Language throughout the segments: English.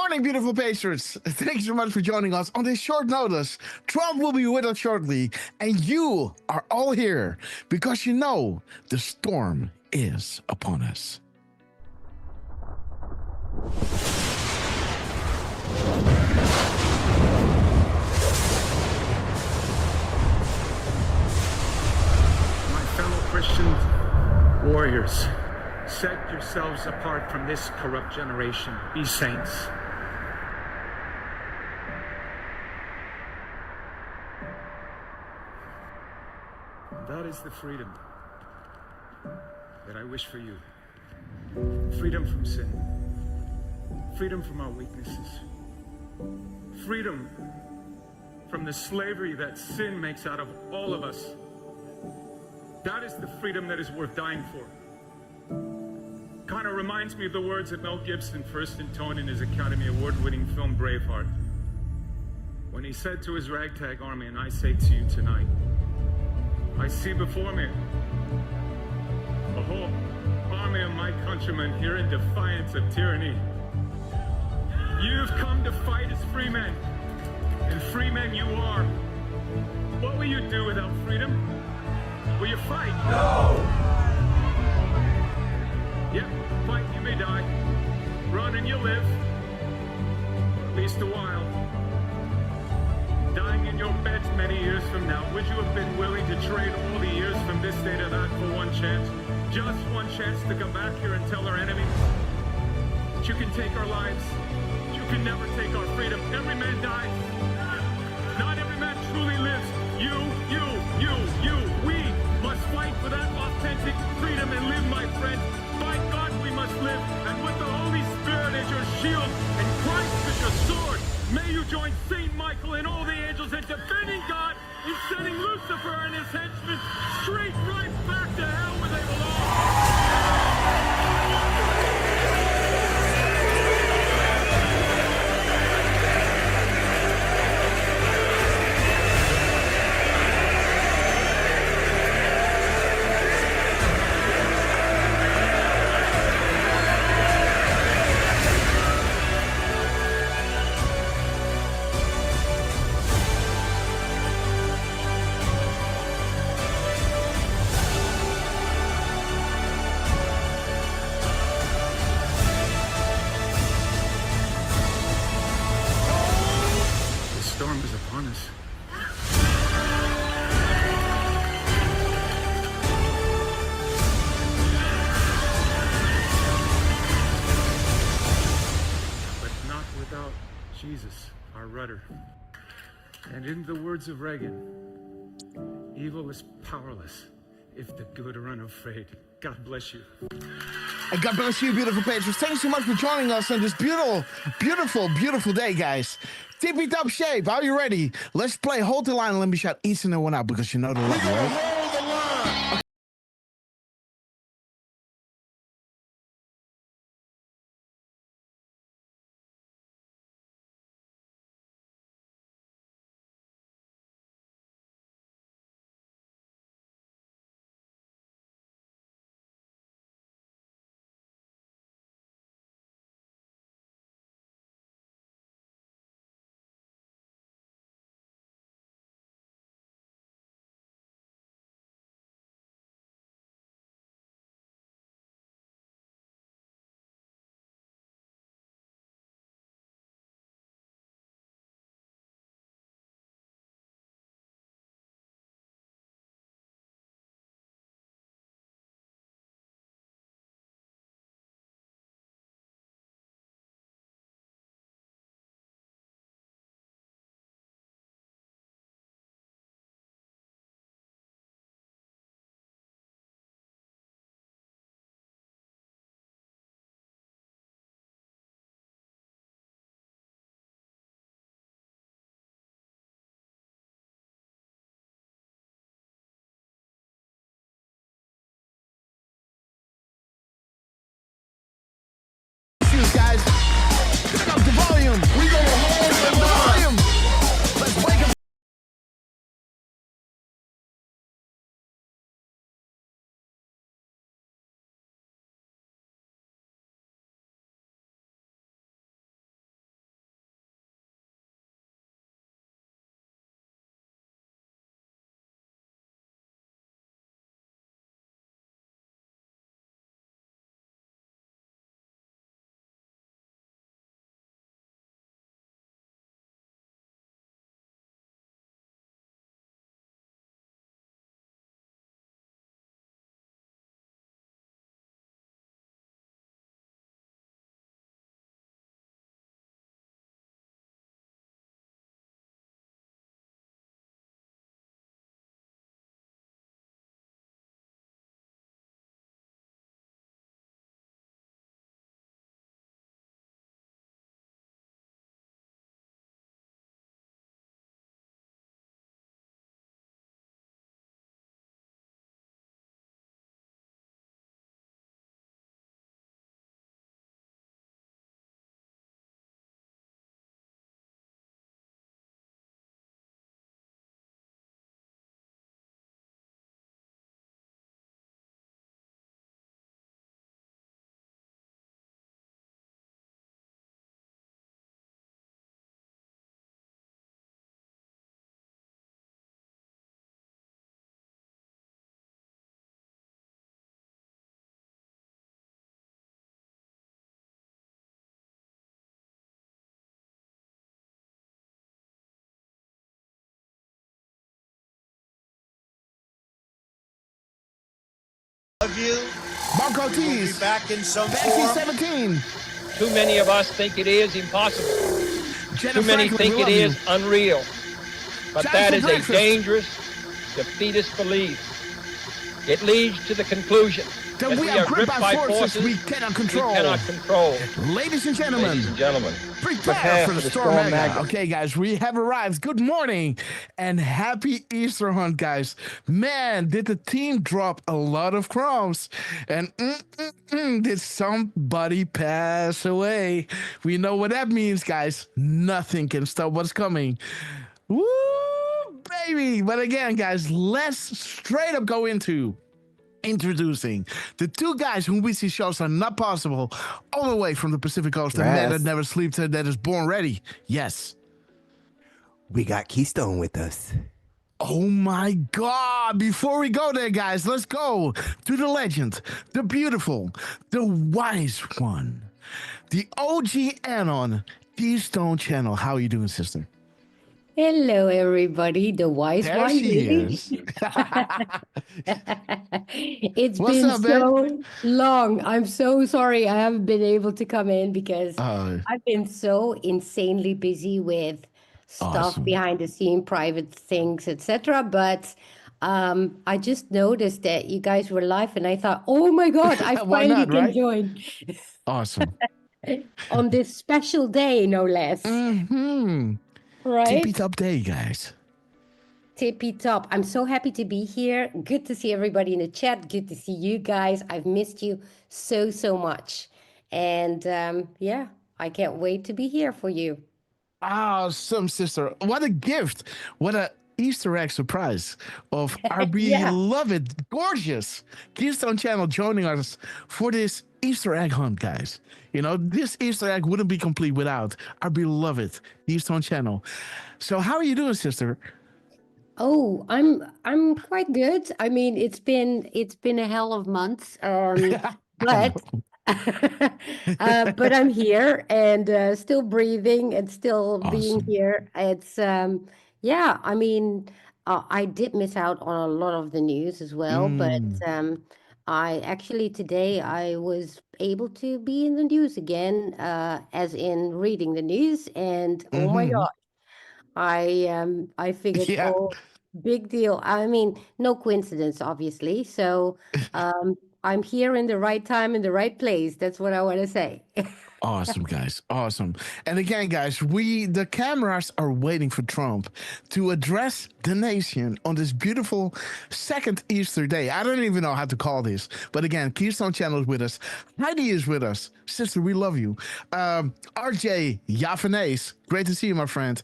morning, beautiful patrons. Thank you so much for joining us on this short notice. Trump will be with us shortly, and you are all here because you know the storm is upon us. My fellow Christian warriors, set yourselves apart from this corrupt generation. Be saints. That is the freedom that I wish for you. Freedom from sin. Freedom from our weaknesses. Freedom from the slavery that sin makes out of all of us. That is the freedom that is worth dying for. Kind of reminds me of the words that Mel Gibson first intoned in his Academy Award-winning film Braveheart, when he said to his ragtag army, and I say to you tonight, I see before me a whole army of my countrymen here in defiance of tyranny. You've come to fight as free men, and free men you are. What will you do without freedom? Will you fight? No! Yep, fight, you may die. Run and you'll live. Or at least a while. Dying in your beds many years from now, would you have been willing to trade all the years from this day to that for one chance? Just one chance to come back here and tell our enemies that you can take our lives, but you can never take our freedom. Every man dies. Not every man truly lives. You. We must fight for that authentic freedom and live, my friends. By God, we must live. And with the Holy Spirit as your shield and Christ as your sword, may you join Saint Michael and all the angels in defending God and sending Lucifer and his henchmen straight right back to hell where they belong. The storm is upon us. But not without Jesus, our rudder. And in the words of Reagan, evil is powerless if the good are unafraid. God bless you. And God bless you, beautiful patrons. Thanks so much for joining us on this beautiful day, guys. Tippy top shape. Are you ready? Let's play Hold the Line and let me shout each and one out because you know the love, right? Guys, pick up the volume. We go hold the volume. Let's wake up. Of you. Marco We'll be T's. back in some Becky form. 17. Too many of us think it is impossible. Jenna Too many Franklin, think we it love is you. unreal. But Time that for is breakfast. a dangerous, defeatist belief. It leads to the conclusion That that we are gripped by forces we cannot control. Ladies and gentlemen, Ladies and gentlemen, prepare for the Storm Mega. Okay, guys, we have arrived. Good morning and happy Easter hunt, guys. Man, did the team drop a lot of crumbs. And did somebody pass away? We know what that means, guys. Nothing can stop what's coming. Woo, baby. But again, guys, let's straight up go into introducing the two guys whom we see shows are not possible, all the way from the Pacific Coast, the man that never sleeps and that is born ready. Yes. We got Keystone with us. Oh my God. Before we go there, guys, let's go to the legend, the beautiful, the wise one, the OG Anon, Keystone Channel. How are you doing, sister? Hello, everybody. The wise There one. she Really? is. It's What's been up, so long. I'm so sorry I haven't been able to come in because I've been so insanely busy with stuff Awesome. behind the scene, private things, etc. But I just noticed that you guys were live, and I thought, oh my God, I Why finally not, can right? join Awesome. on this special day, no less. Mm-hmm. Right? Tippy top day, guys. Tippy top. I'm so happy to be here. Good to see everybody in the chat. Good to see you guys. I've missed you so, so much. And yeah, I can't wait to be here for you. Awesome, sister. What a gift. What a Easter egg surprise of our Yeah. beloved, gorgeous Keystone Channel joining us for this Easter egg hunt, guys. You know, this Easter egg wouldn't be complete without our beloved Keystone Channel. So how are you doing, sister? Oh, I'm quite good. I mean, it's been a hell of months. But but I'm here and still breathing and still being Awesome. here. It's yeah, I mean, I did miss out on a lot of the news as well, but I actually today I was able to be in the news again, as in reading the news, and oh my God, I figured, Yeah. oh, big deal. I mean, no coincidence, obviously. So I'm here in the right time in the right place. That's what I want to say. Awesome, guys. Awesome. And again, guys, the cameras are waiting for Trump to address the nation on this beautiful second Easter day. I don't even know how to call this. But again, Keystone Channel is with us. Heidi is with us. Sister, we love you. RJ Javanese, great to see you, my friend.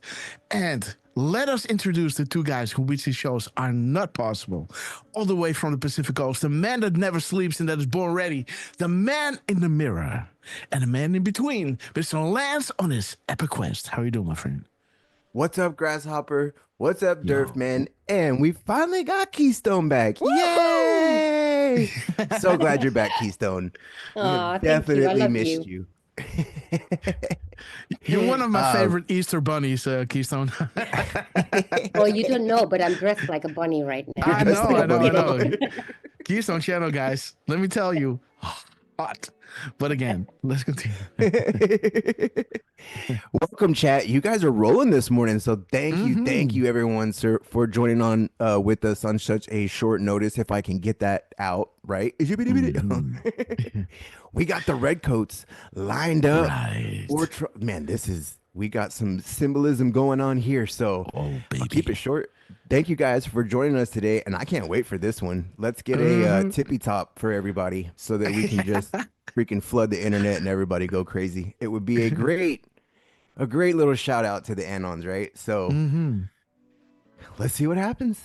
And let us introduce the two guys who weekly shows are not possible. All the way from the Pacific Coast, the man that never sleeps and that is born ready, the man in the mirror, and the man in between, Mr. Lance on his epic quest. How are you doing, my friend? What's up, Grasshopper? What's up, Yo. Durfman? And we finally got Keystone back. Yay! So glad you're back, Keystone. We have Thank you. I definitely love missed you. you. You're one of my favorite Easter bunnies, Keystone. Well, you don't know, but I'm dressed like a bunny right now. I Dressed like a bunny. know. Keystone Channel, guys. Let me tell you, hot. But again, let's continue. Welcome, chat. You guys are rolling this morning, so thank you, everyone, sir, for joining on with us on such a short notice. If I can get that out right, we got the red coats lined up. Right. Man, we got some symbolism going on here, so I'll keep it short. Thank you guys for joining us today, and I can't wait for this one. Let's get a tippy top for everybody so that we can just freaking flood the internet and everybody go crazy. It would be a great little shout out to the Anons, right? So let's see what happens.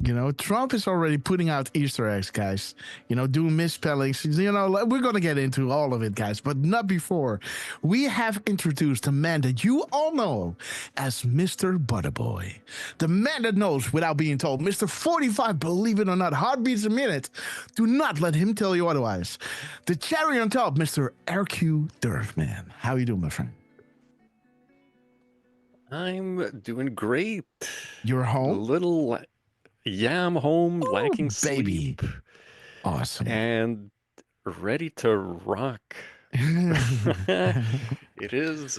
You know, Trump is already putting out Easter eggs, guys. You know, doing misspellings. You know, we're going to get into all of it, guys, but not before. We have introduced a man that you all know as Mr. Butterboy. The man that knows without being told. Mr. 45, believe it or not, heartbeats a minute. Do not let him tell you otherwise. The cherry on top, Mr. RQ Durfman. How you doing, my friend? I'm doing great. You're home? Yeah, I'm home, lacking baby. sleep. Awesome. and ready to rock. It is,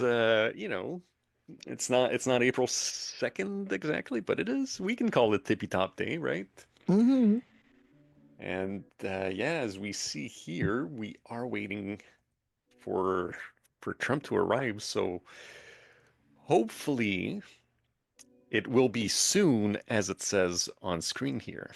it's not April 2nd exactly, but it is. We can call it Tippy Top Day, right? Mhm. And yeah, as we see here, we are waiting for Trump to arrive. So hopefully it will be soon, as it says on screen here.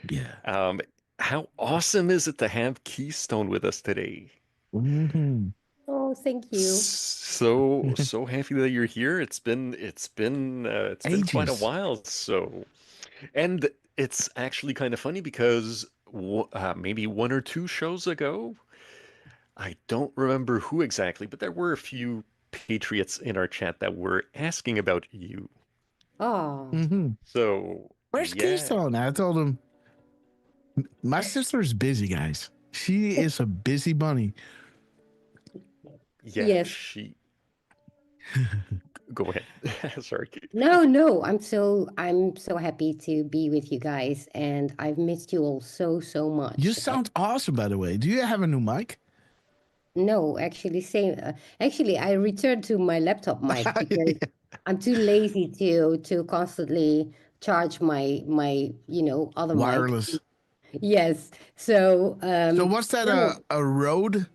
Yeah. Um, how awesome is it to have Keystone with us today? Mhm. Oh, thank you. So happy that you're here. It's been quite a Ages. while. And it's actually kind of funny because maybe one or two shows ago, I don't remember who exactly, but there were a few patriots in our chat that were asking about you. Oh, Mhm. So Where's yeah, Keystone? I told him my sister's busy, guys. She is a busy bunny. yeah, yes. she. Go ahead. Sorry. No, no, I'm so happy to be with you guys, and I've missed you all so You much. sound awesome, by the way. Do you have a new mic? No, actually, same. Actually, I returned to my laptop mic because I'm too lazy to constantly charge my other mic. Wireless. Yes. So So what's that? no, A Rode,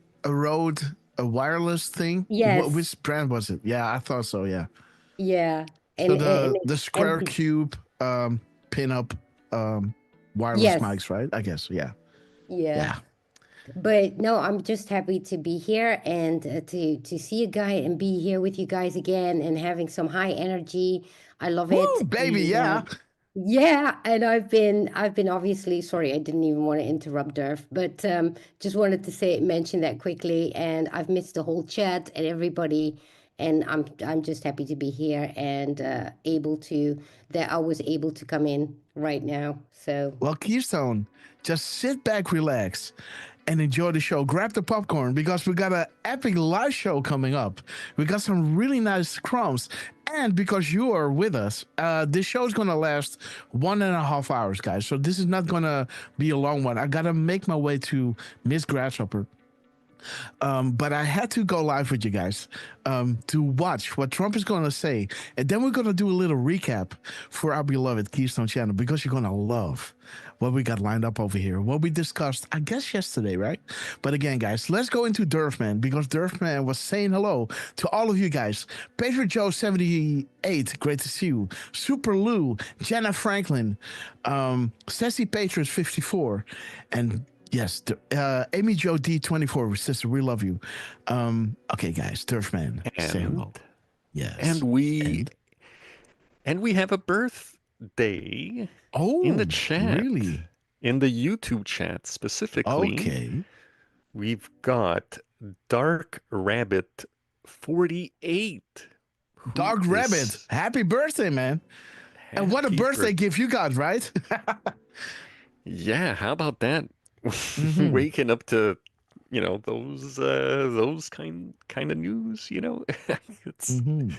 a wireless thing? What? yes, Which brand was it? Yeah, I thought so. Yeah. yeah, So and the square and cube pin up wireless yes, mics, right? I guess. Yeah. yeah. Yeah. But no, I'm just happy to be here and to see you guys and be here with you guys again and having some high energy. I love it. Woo, baby. And Yeah. yeah, and I've been obviously sorry, I didn't even want to interrupt Durf, but just wanted to mention that quickly. And I've missed the whole chat and everybody, and I'm just happy to be here and able to that I was able to come in right now. So Well, Keystone, just sit back, relax, and enjoy the show. Grab the popcorn because we got an epic live show coming up. We got some really nice crumbs. And because you are with us, this show is going to last 1.5 hours, guys. So this is not going to be a long one. I got to make my way to Miss Grasshopper. But I had to go live with you guys to watch what Trump is going to say. And then we're going to do a little recap for our beloved Keystone channel because you're going to love what we got lined up over here. What we discussed, I guess, yesterday, right? But again, guys, let's go into Durfman because Durfman was saying hello to all of you guys. Patriot Joe 78, great to see you. Super Lou, Jenna Franklin, Sassy Patriots 54, and yes, Amy Joe D24, sister, we love you. Okay, guys, Durfman, say hello. And Yes. and we have a birthday in the Oh, chat, really? in the YouTube chat specifically. Okay. We've got Dark Rabbit 48. Dog Rabbit, happy birthday, man. And what a Happy birthday gift you got, right? Yeah, how about that? Mhm. Waking up to, those kind of news, It's Mhm.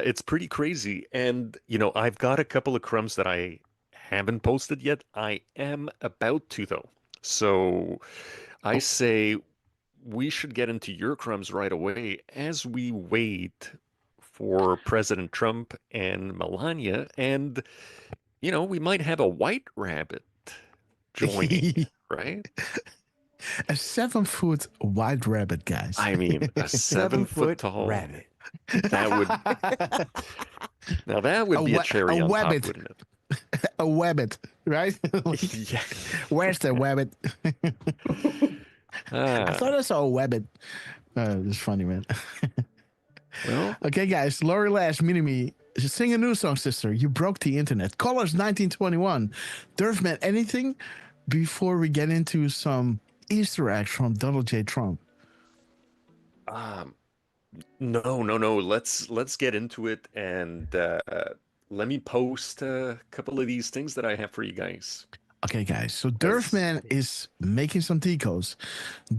it's pretty crazy. And I've got a couple of crumbs that I haven't posted yet. I am about to though. So I Oh, say we should get into your crumbs right away as we wait for President Trump and Melania. And, we might have a white rabbit joining, right? a 7-foot white rabbit, guys. I mean, a 7 foot 7 foot tall. rabbit. That would now that would be a a cherry on top, wabbit, wouldn't it? a wabbit, right? Yeah. Where's the wabbit? I Ah, thought I saw a wabbit. It's funny, man. well, Okay, guys. Lori Lash, meeting me. Sing a new song, sister. You broke the internet. Colors 1921. Durfman, anything before we get into some Easter eggs from Donald J. Trump? um, no. Let's get into it and let me post a couple of these things that I have for you guys. Okay, guys. So Because Durfman is making some decodes.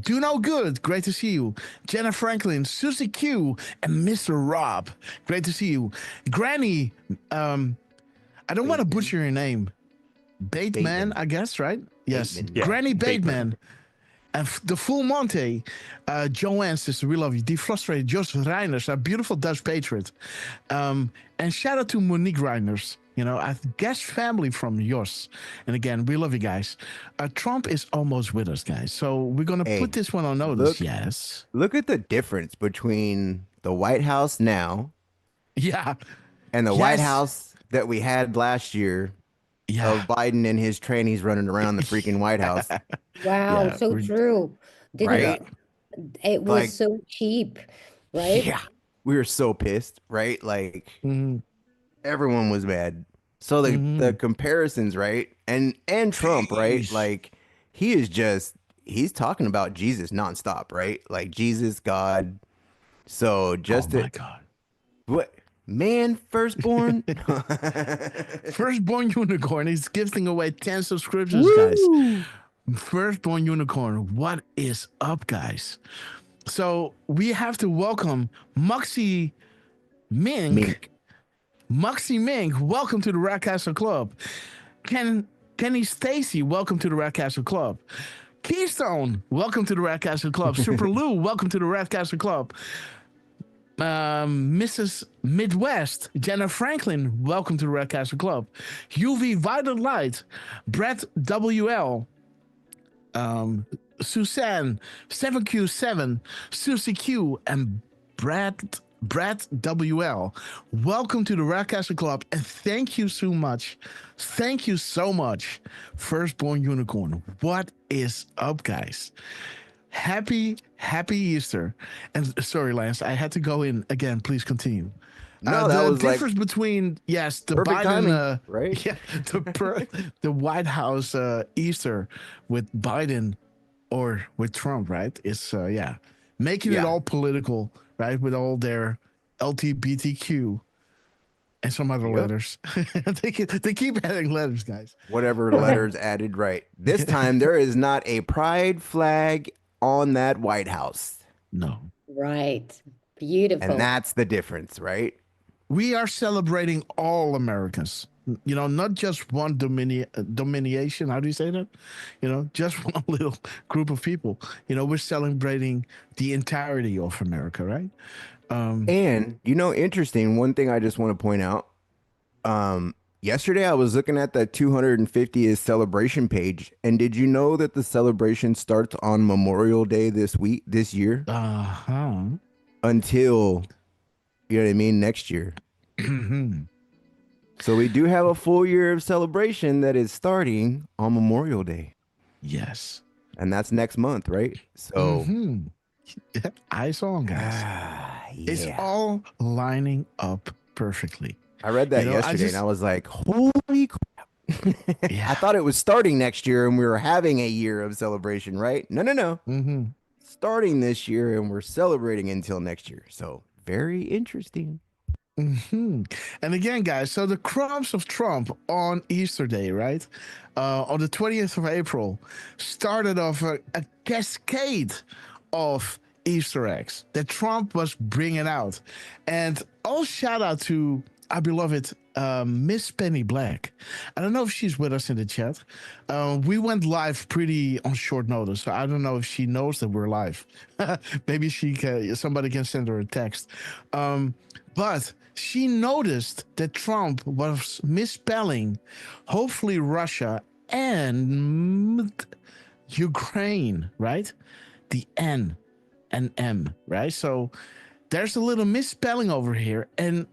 Do no good. Great to see you. Jenna Franklin, Susie Q, and Mr. Rob. Great to see you. Granny, I don't want to butcher your name. Bateman, I guess, right? Yes, Bateman. Yeah, Granny Bateman. Bateman. And the Full Monty, Joanne, sister, we love you. Deflustrated, Joseph Reiners, a beautiful Dutch patriot. And shout out to Monique Reiners, I guess family from Jos. And again, we love you guys. Trump is almost with us, guys. So we're going to Hey, put this one on notice. Yes. Look at the difference between the White House now Yeah. and the White Yes. House that we had last year Yeah. of Biden and his trannies running around the freaking White House. Wow, Yeah, so true. Right? It was Like- so cheap, right? Yeah. We were so pissed, right? Like Mhm. everyone was mad. So the comparisons, right? And Trump, right? Jeez. Like he's talking about Jesus nonstop, right? Like Jesus, God. So just Oh my God. what man firstborn? Firstborn Unicorn is gifting away 10 subscriptions, guys. Firstborn Unicorn, what is up, guys? So we have to welcome Moxie Mink. Mink. Moxie Mink, welcome to the Ratcastle Club. Kenny Stacy, welcome to the Ratcastle Club. Keystone, welcome to the Ratcastle Club. Super Lou, welcome to the Ratcastle Club. Mrs. Midwest, Jenna Franklin, welcome to the Ratcastle Club. UV Violet Light, Brett WL, Suzanne, 7Q7, Susie Q, and Brad WL. Welcome to the Ratcastle Club, and thank you so much. Thank you so much, Firstborn Unicorn. What is up, guys? Happy Easter. And sorry, Lance, I had to go in again. Please continue. No, that the was like difference between the perfect Biden, timing, right? Yeah, the White House Easter with Biden or with Trump, right? It's making it Yeah. all political, right? With all their LGBTQ and some other letters. they keep adding letters, guys. Whatever letters added, right? This time there is not a pride flag on that White House. No. Right. Beautiful. And that's the difference, right? We are celebrating all Americans, not just one domination. How do you say that? Just one little group of people. We're celebrating the entirety of America, right? And interesting, one thing I just want to point out. Yesterday I was looking at the 250th celebration page, and did you know that the celebration starts on Memorial Day this year? Until next year. So we do have a full year of celebration that is starting on Memorial Day. Yes. And that's next month, right? So eyes on, guys. It's all lining up perfectly. I read that yesterday and I was like, holy crap. I thought it was starting next year and we were having a year of celebration, right? No. Starting this year and we're celebrating until next year. So very interesting. And again, guys, so the crumbs of Trump on Easter Day, right? On the 20th of April, started off a cascade of Easter eggs that Trump was bringing out. And all shout out to our beloved Miss Penny Black. I don't know if she's with us in the chat. We went live pretty on short notice, so I don't know if she knows that we're live. Maybe somebody can send her a text. But she noticed that Trump was misspelling, hopefully Russia and Ukraine, right? The N and M, right? So there's a little misspelling over here. And,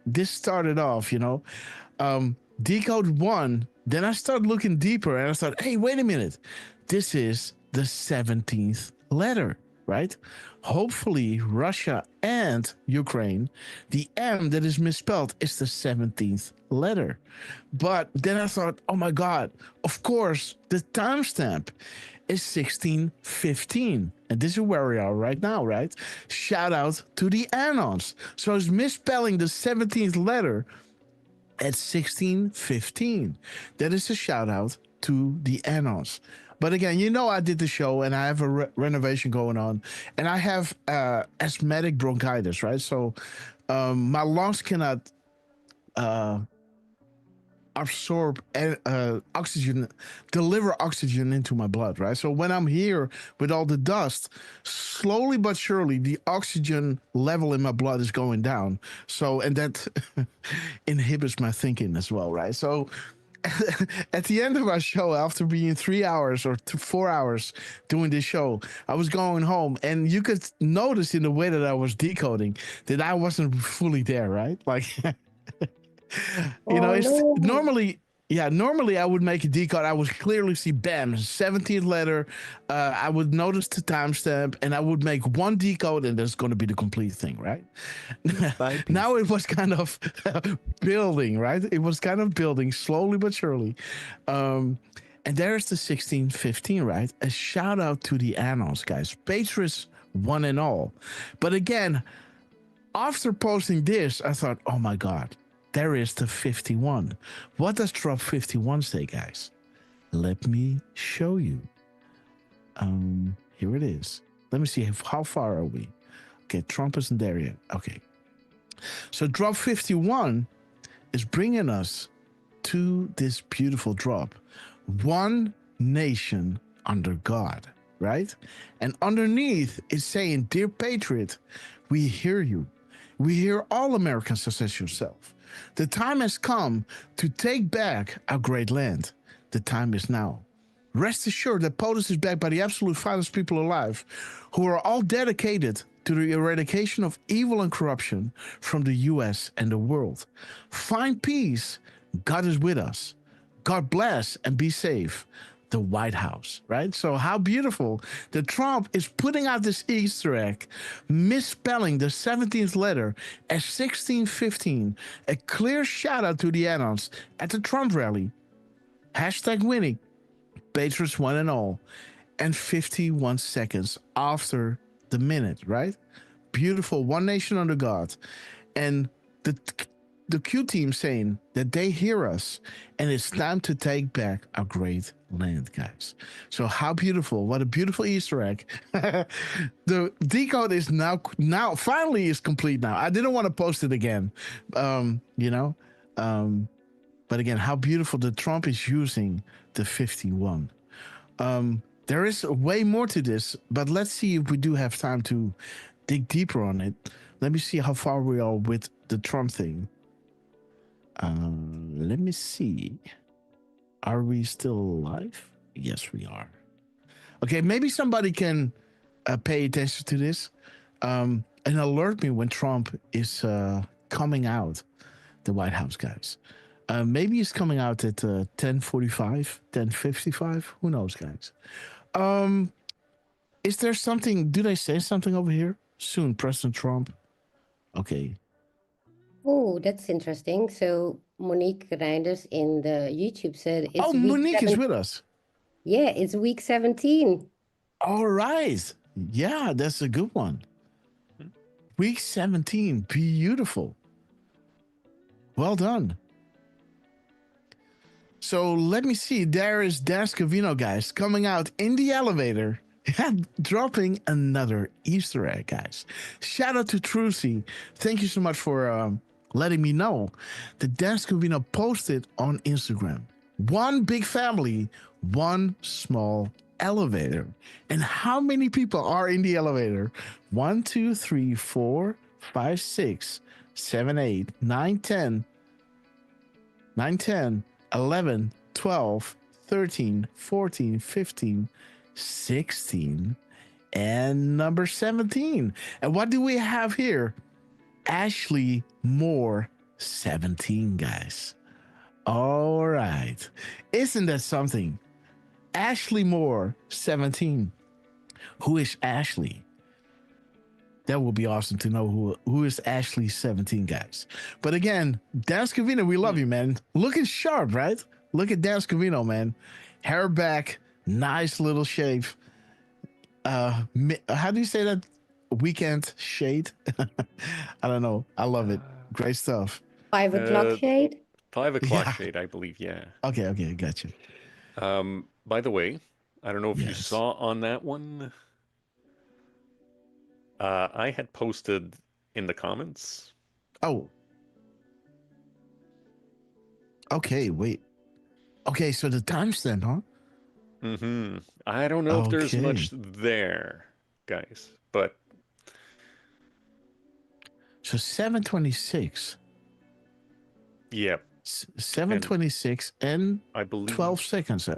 this started off, Decode 1. Then I started looking deeper and I thought, hey, wait a minute. This is the 17th letter, right? Hopefully Russia and Ukraine. The M that is misspelled is the 17th letter. But then I thought, oh my God, of course, the timestamp is 1615. And this is where we are right now, right? Shout out to the Anons. So it's misspelling the 17th letter at 1615. That is a shout out to the Anons. But again, I did the show and I have a renovation going on and I have asthmatic bronchitis, right? So my lungs cannot absorb oxygen, deliver oxygen into my blood, right? So when I'm here with all the dust, slowly but surely the oxygen level in my blood is going down. So, and that inhibits my thinking as well, right? So at the end of our show, after being 3 hours or 4 hours doing this show, I was going home, and you could notice in the way that I was decoding that I wasn't fully there, right? Like, Oh it's no. normally, yeah, normally I would make a decode. I would clearly see, bam, 17th letter. I would notice the timestamp, and I would make one decode, and that's going to be the complete thing, right? By Now piece. it was kind of building, right? It was kind of building slowly but surely. Um, and there's the 1615, right? A shout out to the annals, guys. Patriots one and all. But again, after posting this, I thought, oh my God, there is the 51. What does drop 51 say, guys? Let me show you. Here it is. Let me see, how far are we? Okay, Trump isn't there yet. Okay. So drop 51 is bringing us to this beautiful drop. One nation under God, right? And underneath it's saying, Dear Patriot, we hear you. We hear all Americans such as yourself. The time has come to take back our great land. The time is now. Rest assured that POTUS is backed by the absolute finest people alive, who are all dedicated to the eradication of evil and corruption from the US and the world. Find peace. God is with us. God bless and be safe. The White House, right? So how beautiful that Trump is putting out this Easter egg, misspelling the 17th letter as 1615, a clear shout out to the annals at the Trump rally. Hashtag winning, Patriots one and all, and 51 seconds after the minute, right? Beautiful, one nation under God. And the Q team saying that they hear us and it's time to take back our great land, guys. So how beautiful. What a beautiful Easter egg. The decode is now finally is complete now. I didn't want to post it again. You know, but again, how beautiful that Trump is using the 51. There is way more to this, but let's see if we do have time to dig deeper on it. Let me see how far we are with the Trump thing. Let me see. Are we still live? Yes, we are. Okay, maybe somebody can pay attention to this and alert me when Trump is coming out the White House, guys. Maybe he's coming out at 10:45, 10:55. Who knows, guys? Is there something? Do they say something over here? Soon, President Trump. Okay. Oh, that's interesting. So Monique Reinders in the YouTube said Oh, it's week Monique is 7. with us. Yeah, it's week 17. All right. Yeah, that's a good one. Week 17. Beautiful. Well done. So let me see. There is Dan Scavino, guys, coming out in the elevator, dropping another Easter egg, guys. Shout out to Trucy. Thank you so much for letting me know that Dan Scavino posted on Instagram. One big family, one small elevator. And how many people are in the elevator? 1, 2, 3, 4, 5, 6, 7, 8, 9, 10. 9, 10, 11, 12, 13, 14, 15, 16, and number 17. And what do we have here? Ashley Moore, 17, guys. All right. Isn't that something? Ashley Moore, 17. Who is Ashley? That would be awesome to know who is Ashley 17, guys. But again, Dan Scavino, we love you, man. Looking sharp, right? Look at Dan Scavino, man. Hair back, nice little shave. How do you say that? Weekend shade? I don't know. I love it. Great stuff. 5 o'clock shade. 5 o'clock Yeah. shade, I believe. Yeah. Okay, gotcha. By the way, I don't know if you Yes. saw on that one. I had posted in the comments. Oh. Okay, wait. Okay, so the timestamp, huh? I don't know if there's Okay. much there, guys, but So 7:26. yeah, and 7:26 and I 12 believe. seconds.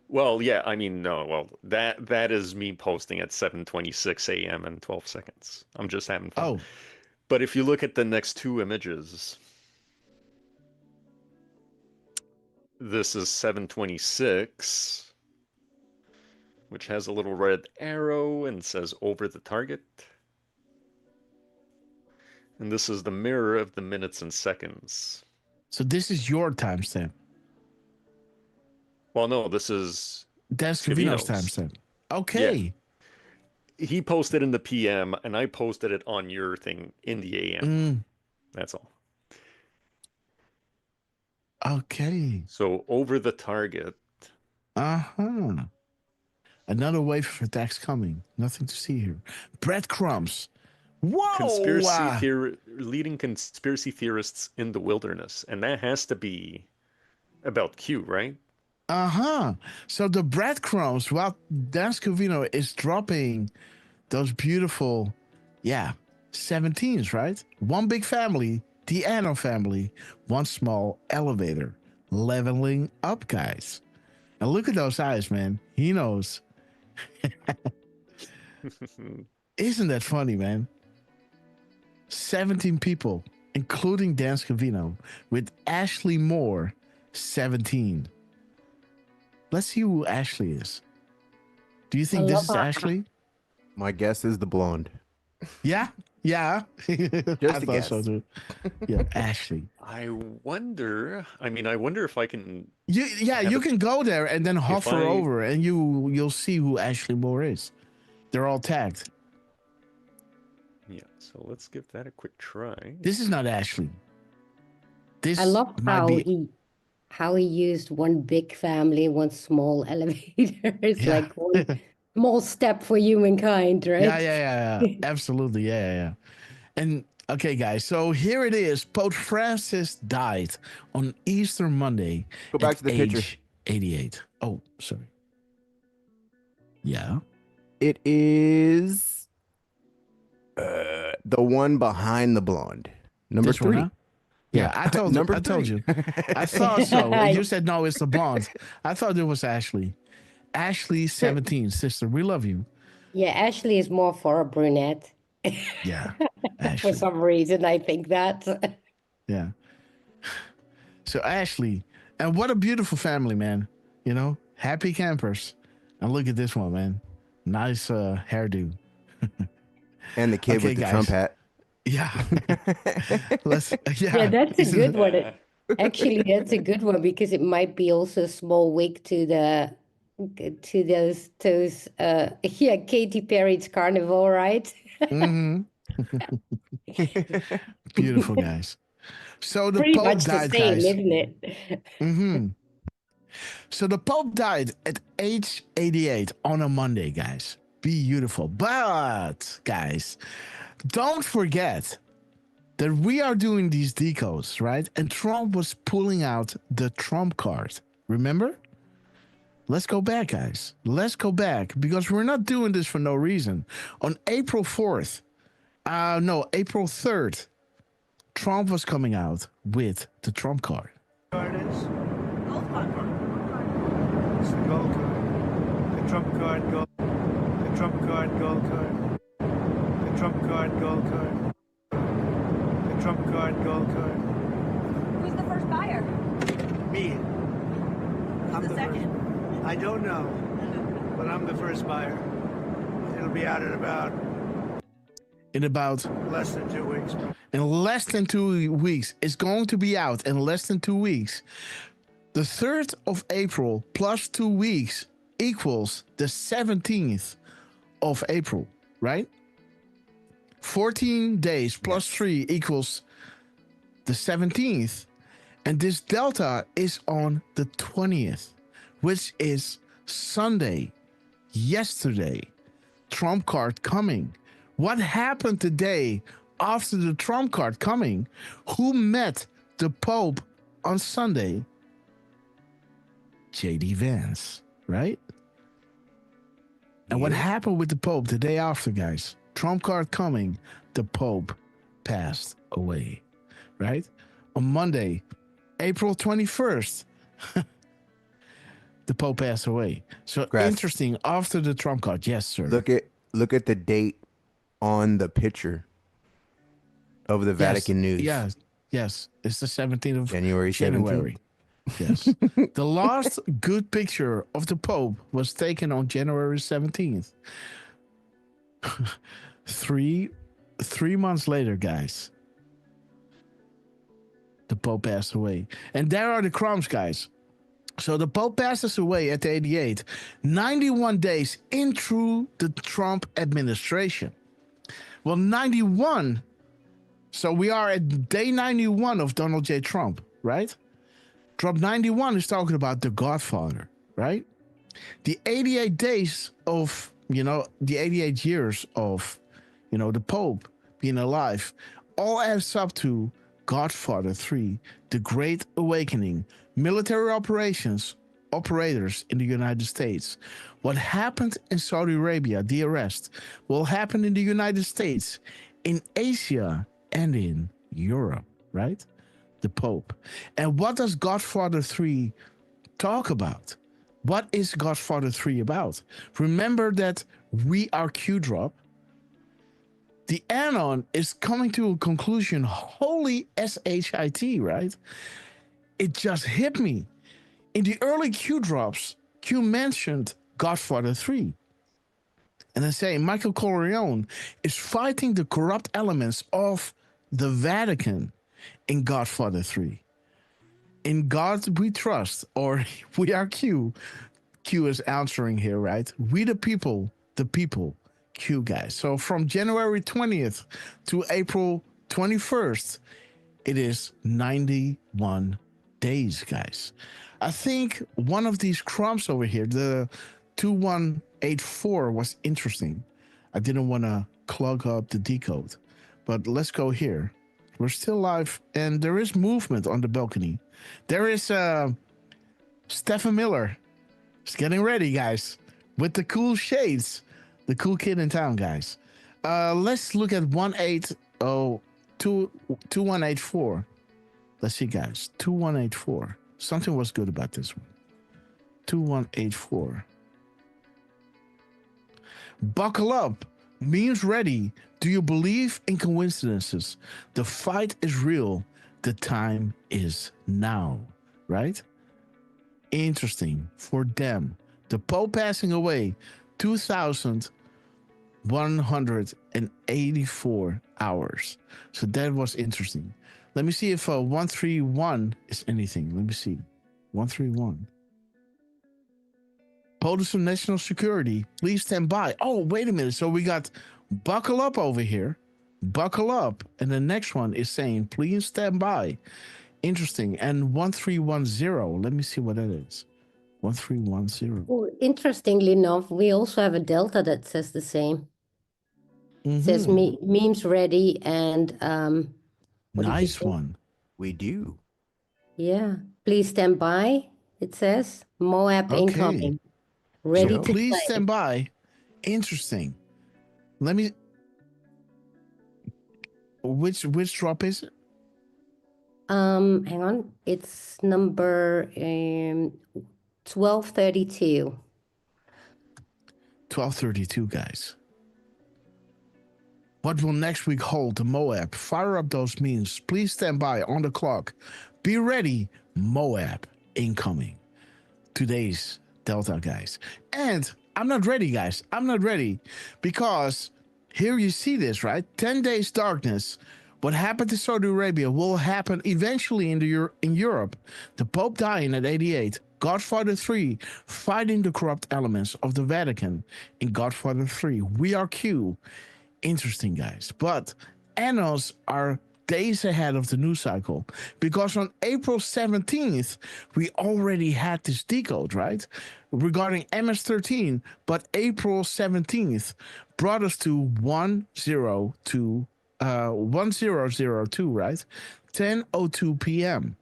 Well, yeah, I mean, no, well, that is me posting at 7:26 a.m. and 12 seconds. I'm just having fun. Oh, But if you look at the next two images, this is 7:26, which has a little red arrow and says over the target. And this is the mirror of the minutes and seconds. so this is your timestamp. Well, no, this is That's Cavino's Scavino's. timestamp. Yeah, Okay. he posted in the PM, and I posted it on your thing in the AM. Mm, That's all. okay. So over the target. Uh-huh. Another wave of attacks coming. Nothing to see here. Breadcrumbs. Whoa! Leading conspiracy theorists in the wilderness, and that has to be about Q, right? Uh-huh. So the breadcrumbs, while Dan Scavino is dropping those beautiful, 17s, right? One big family, the Anno family, one small elevator. Leveling up, guys. And look at those eyes, man. He knows. Isn't that funny, man? 17 people, including Dan Scavino, with Ashley Moore, 17. Let's see who Ashley is. Do you think I this love is how- Ashley? My guess is the blonde. Yeah, yeah. Just a guess. so too. Yeah, Ashley. I wonder. I mean, I wonder if I can. You can go there and then hover I- over, and you'll see who Ashley Moore is. They're all tagged. Yeah. So let's give that a quick try. This is not Ashley. This I love might how he used one big family, one small elevator. It's Yeah. like one small step for humankind, right? Yeah. Absolutely. Yeah. And okay, guys. So here it is. Pope Francis died on Easter Monday. Go back at to the picture. age 88. Oh, sorry. Yeah. It is the one behind the blonde. Number This one, 3. huh? Yeah, I told you. Number I told 3. you. I thought so. And you said no, it's the blonde. I thought it was Ashley. Ashley 17, sister. We love you. Yeah, Ashley is more for a brunette. Yeah. For Ashley. some reason, I think that. Yeah. So Ashley, and what a beautiful family, man. You know, happy campers. And look at this one, man. Nice hairdo. And the kid Okay, with the guys. Trump hat. Yeah. Yeah, that's a Isn't good it? one. Actually, that's a good one because it might be also a small wig to those Katy Perry's Carnival, right? Mhm. Beautiful, guys. So the Pretty Pope much the died, same, guys. isn't it? Mm-hmm. So the Pope died at age 88 on a Monday, guys. Beautiful. But, guys, don't forget that we are doing these decodes, right? And Trump was pulling out the Trump card. Remember? Let's go back, guys. Let's go back because we're not doing this for no reason. On April 4th, April 3rd, Trump was coming out with the Trump card. Card is? Gold card. It's the gold card. The Trump card, gold. The Trump card, gold card. The Trump card, gold card. The Trump card, gold card. Who's the first buyer? Me. I'm the second? First. I don't know, but I'm the first buyer. It'll be out in about less than 2 weeks. In less than 2 weeks. It's going to be out in less than 2 weeks. The 3rd of April plus 2 weeks equals the 17th of April, right? 14 days plus 3 equals the 17th. And this delta is on the 20th, which is Sunday, yesterday. Trump card coming. What happened today after the Trump card coming? Who met the Pope on Sunday, J.D. Vance, right? And what happened with the Pope the day after, guys? Trump card coming, the Pope passed away, right? On Monday, April 21st, the Pope passed away. So interesting. After the Trump card, yes, sir. Look at the date on the picture of the Vatican news. Yes, it's the 17th of January 17th. Yes. The last good picture of the Pope was taken on January 17th. Three months later, guys, the Pope passed away. And there are the crumbs, guys. So the Pope passes away at 88, 91 days into the Trump administration. Well, 91. So we are at day 91 of Donald J. Trump, right? Trump 91 is talking about the Godfather, right? The 88 days of, the 88 years of, the Pope being alive, all adds up to Godfather 3, the Great Awakening, military operators in the United States. What happened in Saudi Arabia, the arrest, will happen in the United States, in Asia, and in Europe, right? The Pope. And what does Godfather 3 talk about? What is Godfather 3 about? Remember that we are Q-Drop. The Anon is coming to a conclusion. Holy S-H-I-T, right? It just hit me. In the early Q-Drops, Q mentioned Godfather 3. And they say Michael Corleone is fighting the corrupt elements of the Vatican in Godfather 3. In God we trust, or we are Q. Q is answering here, right? We the people, Q, guys. So from January 20th to April 21st, it is 91 days, guys. I think one of these crumbs over here, the 2184, was interesting. I didn't want to clog up the decode, but let's go here. We're still live, and there is movement on the balcony. There is Stephen Miller. He's getting ready, guys, with the cool shades. The cool kid in town, guys. Let's look at 2184. Let's see, guys. 2184. Something was good about this one. 2184. Buckle up. Memes ready. Do you believe in coincidences? The fight is real. The time is now. Right? Interesting. For them. The Pope passing away. 2,184 hours. So that was interesting. Let me see if 131 is anything. Let me see. 131. POTUS of National Security, please stand by. Oh, wait a minute. So we got buckle up over here. Buckle up. And the next one is saying, please stand by. Interesting. And 1310. Let me see what that is. 1310. Well, interestingly enough, we also have a Delta that says the same. It says memes ready and nice one. We do. Yeah. Please stand by. It says Moab incoming. Ready to please play. stand by. Interesting. Let me. Which drop is it? Hang on. It's number 1232. 1232, guys. What will next week hold the Moab? Fire up those memes. Please stand by on the clock. Be ready. Moab incoming. Today's Delta, guys. And I'm not ready, guys. I'm not ready because here you see this, right? 10 days darkness. What happened to Saudi Arabia will happen eventually in Europe. The Pope dying at 88. Godfather 3 fighting the corrupt elements of the Vatican in Godfather 3. We are Q. Interesting, guys. But annals are days ahead of the news cycle because on April 17th, we already had this decode, right? Regarding MS-13, but April 17th brought us to 1002, right? 10:02 p.m.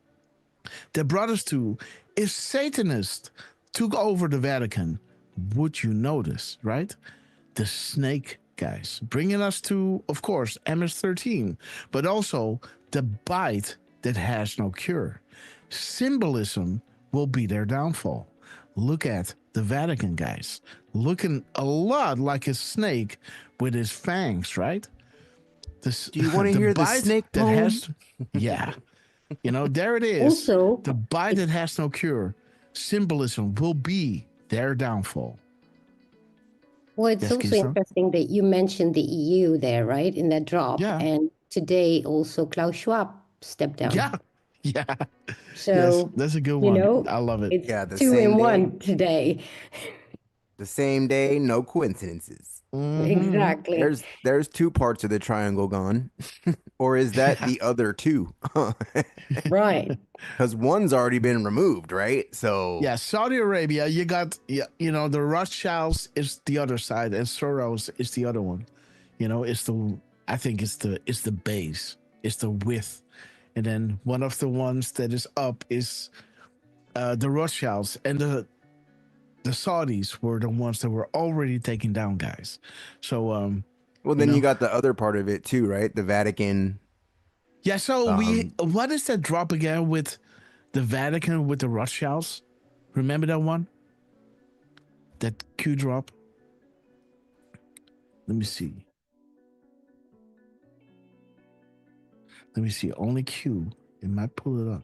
They brought us to, if Satanists took over the Vatican, would you notice, right? The snake guys, bringing us to, of course, MS-13, but also the bite that has no cure. Symbolism will be their downfall. Look at the Vatican, guys, looking a lot like a snake with his fangs, right? This, Do you want to the hear the bite snake that poem? has, yeah, there it is. Also, The bite that has no cure. Symbolism will be their downfall. well, it's Yes, also Keystone? interesting that you mentioned the EU there, right, in that drop. Yeah. And today also Klaus Schwab stepped down. Yeah, yeah. So, Yes, that's a good one. I love it. it's Yeah, the two same in day. one today. The same day, no coincidences. Exactly. There's two parts of the triangle gone. Or is that the other two? Right. Because one's already been removed, right? So Yeah, Saudi Arabia, you got, the Rothschilds is the other side, and Soros is the other one. I think it's the base, it's the width, and then one of the ones that is up is the Rothschilds, and the Saudis were the ones that were already taken down, guys. So well, then you got the other part of it too, right? The Vatican. yeah. So what is that drop again with the Vatican with the Rothschilds? Remember that one? That Q drop. Let me see. Only Q. It might pull it up.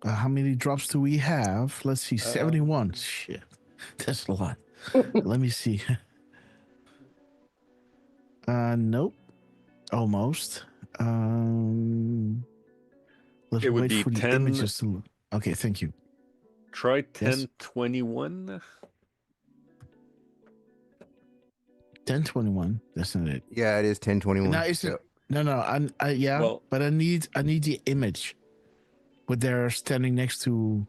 How many drops do we have? Let's see. 71. Shit. That's a lot. Let me see. Nope. Almost. Let's It would wait be for the 10. images to look. Okay, thank you. Try Yes. 1021. 1021. That's not it. Yeah, it is 1021. No, it's no. Yeah, Well- but I need the image, where they're standing next to.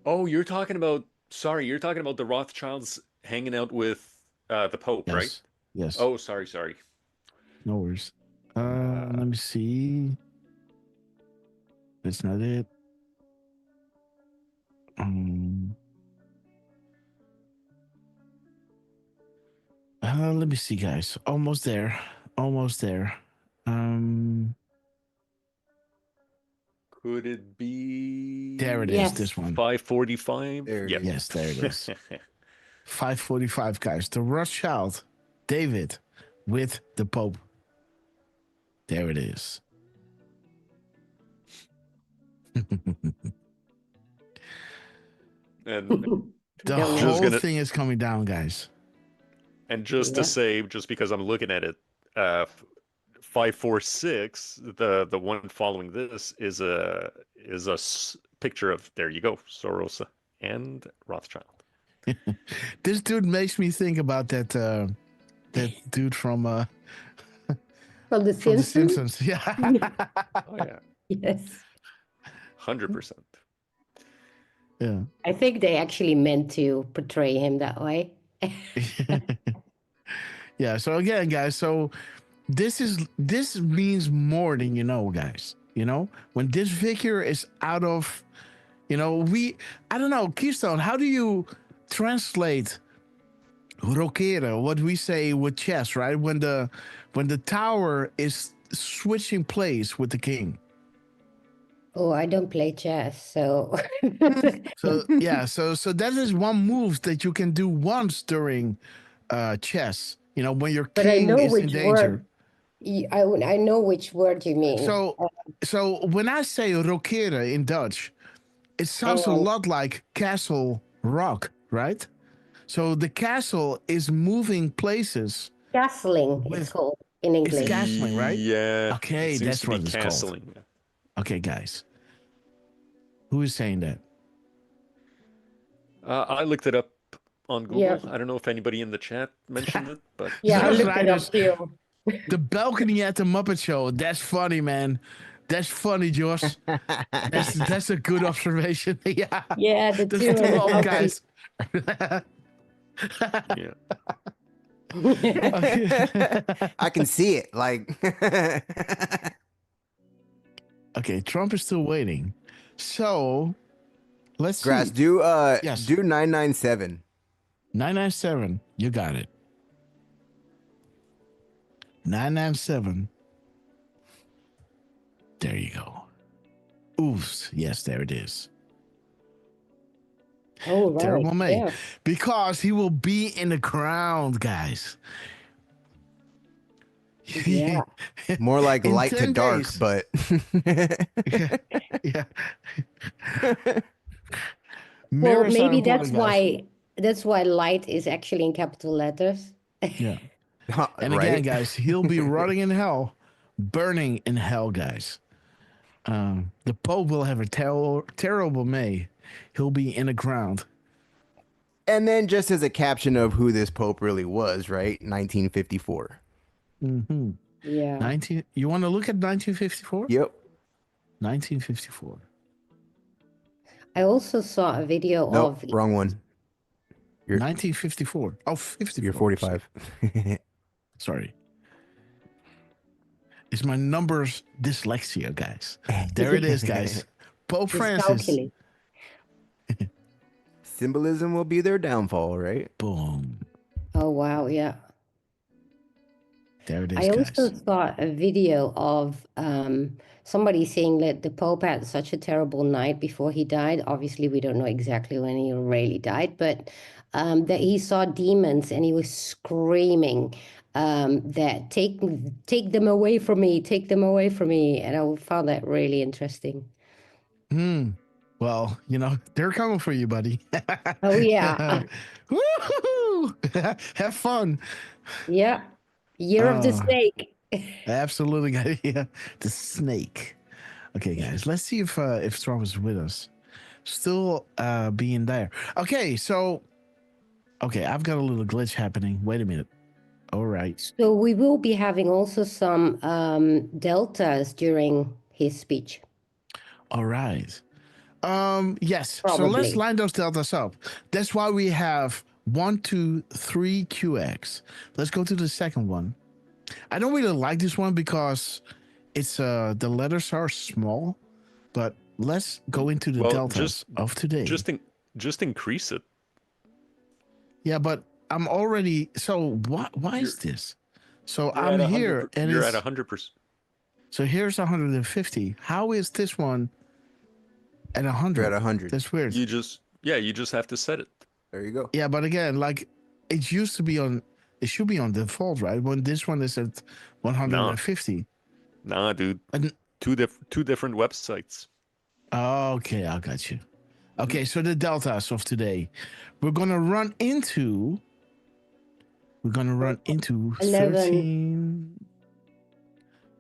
Oh, you're talking about the Rothschilds hanging out with the Pope, Yes. right? Yes. Oh, sorry. No worries. Let me see. That's not it. Let me see, guys. Almost there. Could it be? There it is. Yes. This one. 545. There it Yep. is. Yes, there it is. 545, guys. The Rothschild, David, with the Pope. There it is. And The Don't whole gonna- thing is coming down, guys. just to say, just because I'm looking at it, 546, the one following this is a picture of, there you go, Soros and Rothschild. This dude makes me think about that dude from From the The Simpsons. Simpsons. Yeah. Oh yeah, Yes. 100%. Yeah. I think they actually meant to portray him that way. Yeah. So again, guys, so this means more than you know, guys. When this figure is out of, I don't know, Keystone, how do you translate roquera, what we say with chess, right? When the tower is switching place with the king. Oh, I don't play chess, so So yeah, so that is one move that you can do once during chess. When your but I king know is in which danger. word. I know which word you mean. So when I say roquera in Dutch, it sounds a lot like castle rock, right? So the castle is moving places. Castling with- it's called in It's English. castling, right? Yeah. Okay, it seems that's to be what it's called. castling. Okay, guys. Who is saying that? I looked it up on Google. Yeah. I don't know if anybody in the chat mentioned it, but Yeah, I Those looked it up writers- too. The balcony at the Muppet Show. That's funny, man. That's funny, Josh. That's a good observation. Yeah. Yeah, the Those two two of old them. guys. yeah. I can see it. Like Okay, Trump is still waiting. So let's Grass, see. do Yes. do 997. 997. You got it. 997. There you go. Oops. Yes, there it is. Oh, right. Terrible May. Yeah. Because he will be in the ground, guys. Yeah. More like In light to 10 dark, days. but Yeah. Well, Mirrors are maybe important, guys. that's why light is actually in capital letters. Yeah. And again, right? guys, he'll be rotting in hell, burning in hell, guys. The Pope will have a terrible May. He'll be in the ground. And then just as a caption of who this Pope really was, right? 1954. Mm-hmm. Yeah. You want to look at 1954? Yep. 1954. I also saw a video Nope, of wrong one. You're 1954. Oh, 54. you're 45. Sorry. It's my numbers dyslexia, guys. There it is, guys. Pope Francis. dyscalculy. Symbolism will be their downfall, right? Boom. Oh, wow. Yeah. There it is, I also guys. saw a video of somebody saying that the Pope had such a terrible night before he died. Obviously, we don't know exactly when he really died, but that he saw demons and he was screaming that take them away from me, take them away from me. And I found that really interesting. Well, they're coming for you, buddy. Oh, yeah. Woo-hoo-hoo! Have fun. Yeah. Year of the Snake. Absolutely, guys. Yeah. The snake. Okay, guys. Let's see if Trump is with us. Still being there. Okay, so I've got a little glitch happening. Wait a minute. All right. So we will be having also some deltas during his speech. All right. Yes. So Probably. let's line those deltas up. That's why we have 1, 2, 3 QX. Let's go to the second one. I don't really like this one because it's the letters are small, but let's go into the deltas of today. Just increase it. Yeah, but I'm already. So why is this? So You're I'm at here and you're it's at 100%. so here's 150. How is this one at 100? You're at 100. That's weird. You just have to set it. There you go. Yeah, but again, like it used to be on. It should be on default, right? When this one is at 150. Nah, dude. And, Two different websites. okay, I got you. Okay, so the deltas of today, we're gonna run into 11.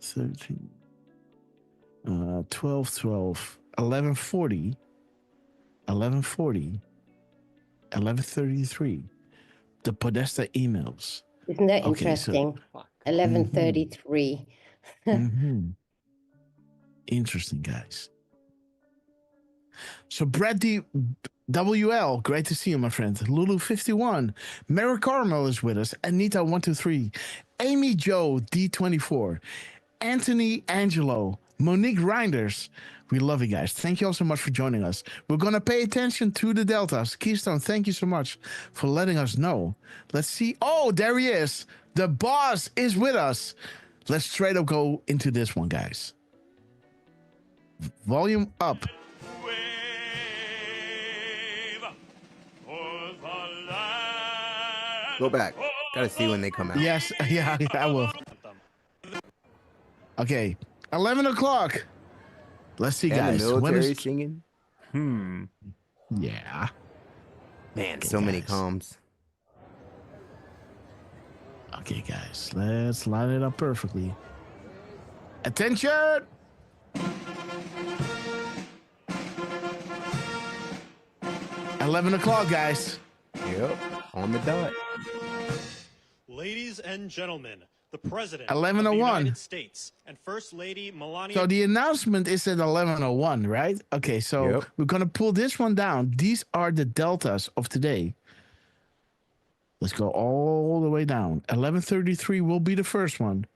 13, 12, 1140, 1133. The Podesta emails. Isn't that Okay, interesting? 1133. Mm-hmm. Interesting, guys. So Brad WL, great to see you, my friend. Lulu51, Mary Carmel is with us. Anita123, Amy Joe D24, Anthony Angelo, Monique Reinders. We love you guys. Thank you all so much for joining us. We're going to pay attention to the deltas. Keystone, thank you so much for letting us know. Let's see. Oh, there he is. The boss is with us. Let's straight up go into this one, guys. Volume up. Go back. Gotta see when they come out. Yes, yeah, I will. Okay, 11 o'clock. Let's see, And guys. the When military is... singing. Yeah. Man, Okay, so many guys. comms. Okay, guys, let's line it up perfectly. Attention! $11 o'clock, guys. Yep, on the dot. Ladies and gentlemen, the President 11:01. of the United States and First Lady Melania. So the announcement is at 11:01, right? Okay, so Yep. we're gonna pull this one down. These are the deltas of today. Let's go all the way down. 11:33 will be the first one.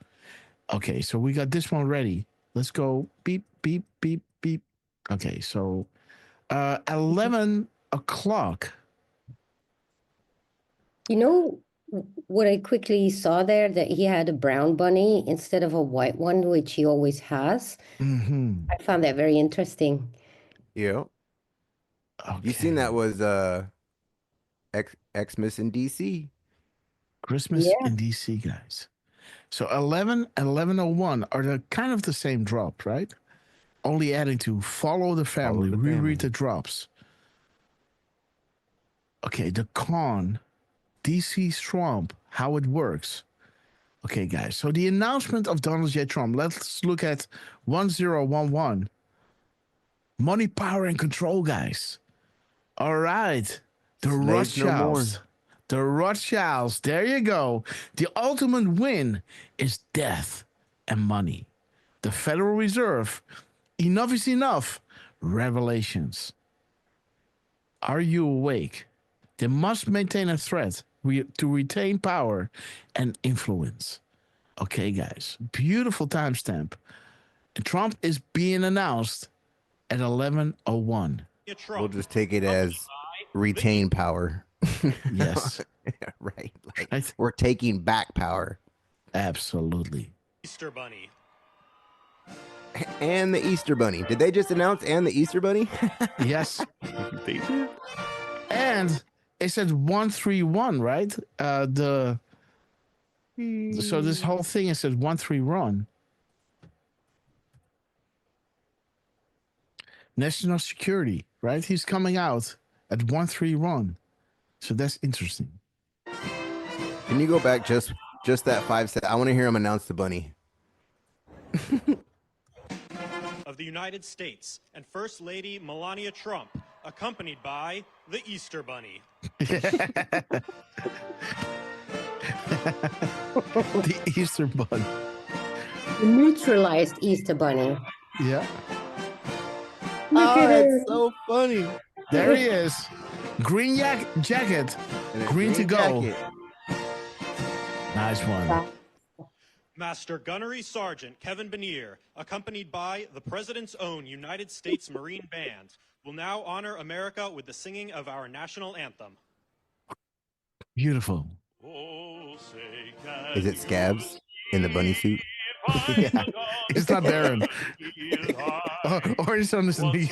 Okay, so we got this one ready. Let's go beep, beep, beep, beep. Okay, so 11 o'clock. You know what I quickly saw there, that he had a brown bunny instead of a white one, which he always has. Mm-hmm. I found that very interesting. Yeah. Okay. You seen that was Xmas in DC. Christmas in DC, guys. So 11 and 11:01 are the kind of the same drop, right? Only adding to follow the family, the reread family. the drops. Okay, the con, DC's Trump, how it works. Okay, guys. So the announcement of Donald J. Trump. Let's look at 1011. Money, power, and control, guys. All right. The Slaves no more. Rothschilds. The Rothschilds. There you go. The ultimate win is death and money. The Federal Reserve. Enough is enough. Revelations. Are you awake? They must maintain a threat to retain power and influence. Okay, guys. Beautiful timestamp. Trump is being announced at 11:01. Trump. We'll just take it as retain power. Yes. Right. Like, Right. we're taking back power. Absolutely. Easter Bunny. And the Easter Bunny. Did they just announce and the Easter Bunny? Yes. They did. And it said 131, right? So this whole thing is said 131. National security, right? He's coming out at 131. So that's interesting. Can you go back just that 5 seconds? I want to hear him announce the bunny. Of the United States and First Lady Melania Trump, accompanied by the Easter Bunny. The Easter Bunny. Neutralized Easter Bunny. Yeah. Look at that's him. so funny. There he is. Green jacket. And a Green to go. jacket. Nice one. Master Gunnery Sergeant Kevin Benier, accompanied by the President's own United States Marine Band, will now honor America with the singing of our national anthem. Beautiful. Is it Scabs in the bunny suit? Yeah. It's not Baron. Or he's on his knees.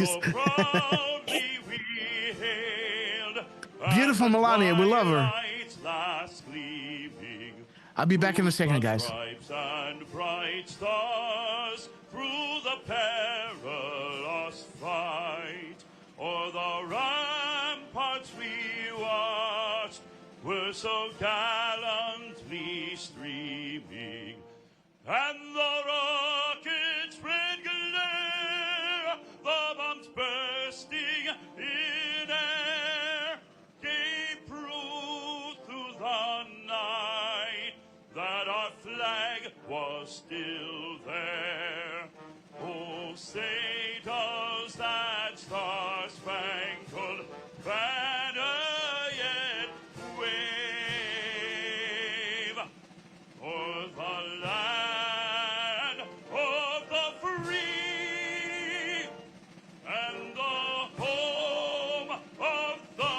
Beautiful Melania. We love her. I'll be back in a second, guys. Stripes and bright stars through the perilous fight, o'er the ramparts we watched were so gallantly streaming, and the rockets red glare, the bombs bursting in air, gave proof through the night that our flag was still there. Oh, say does that star-spangled banner yet wave o'er the land of the free and the home of the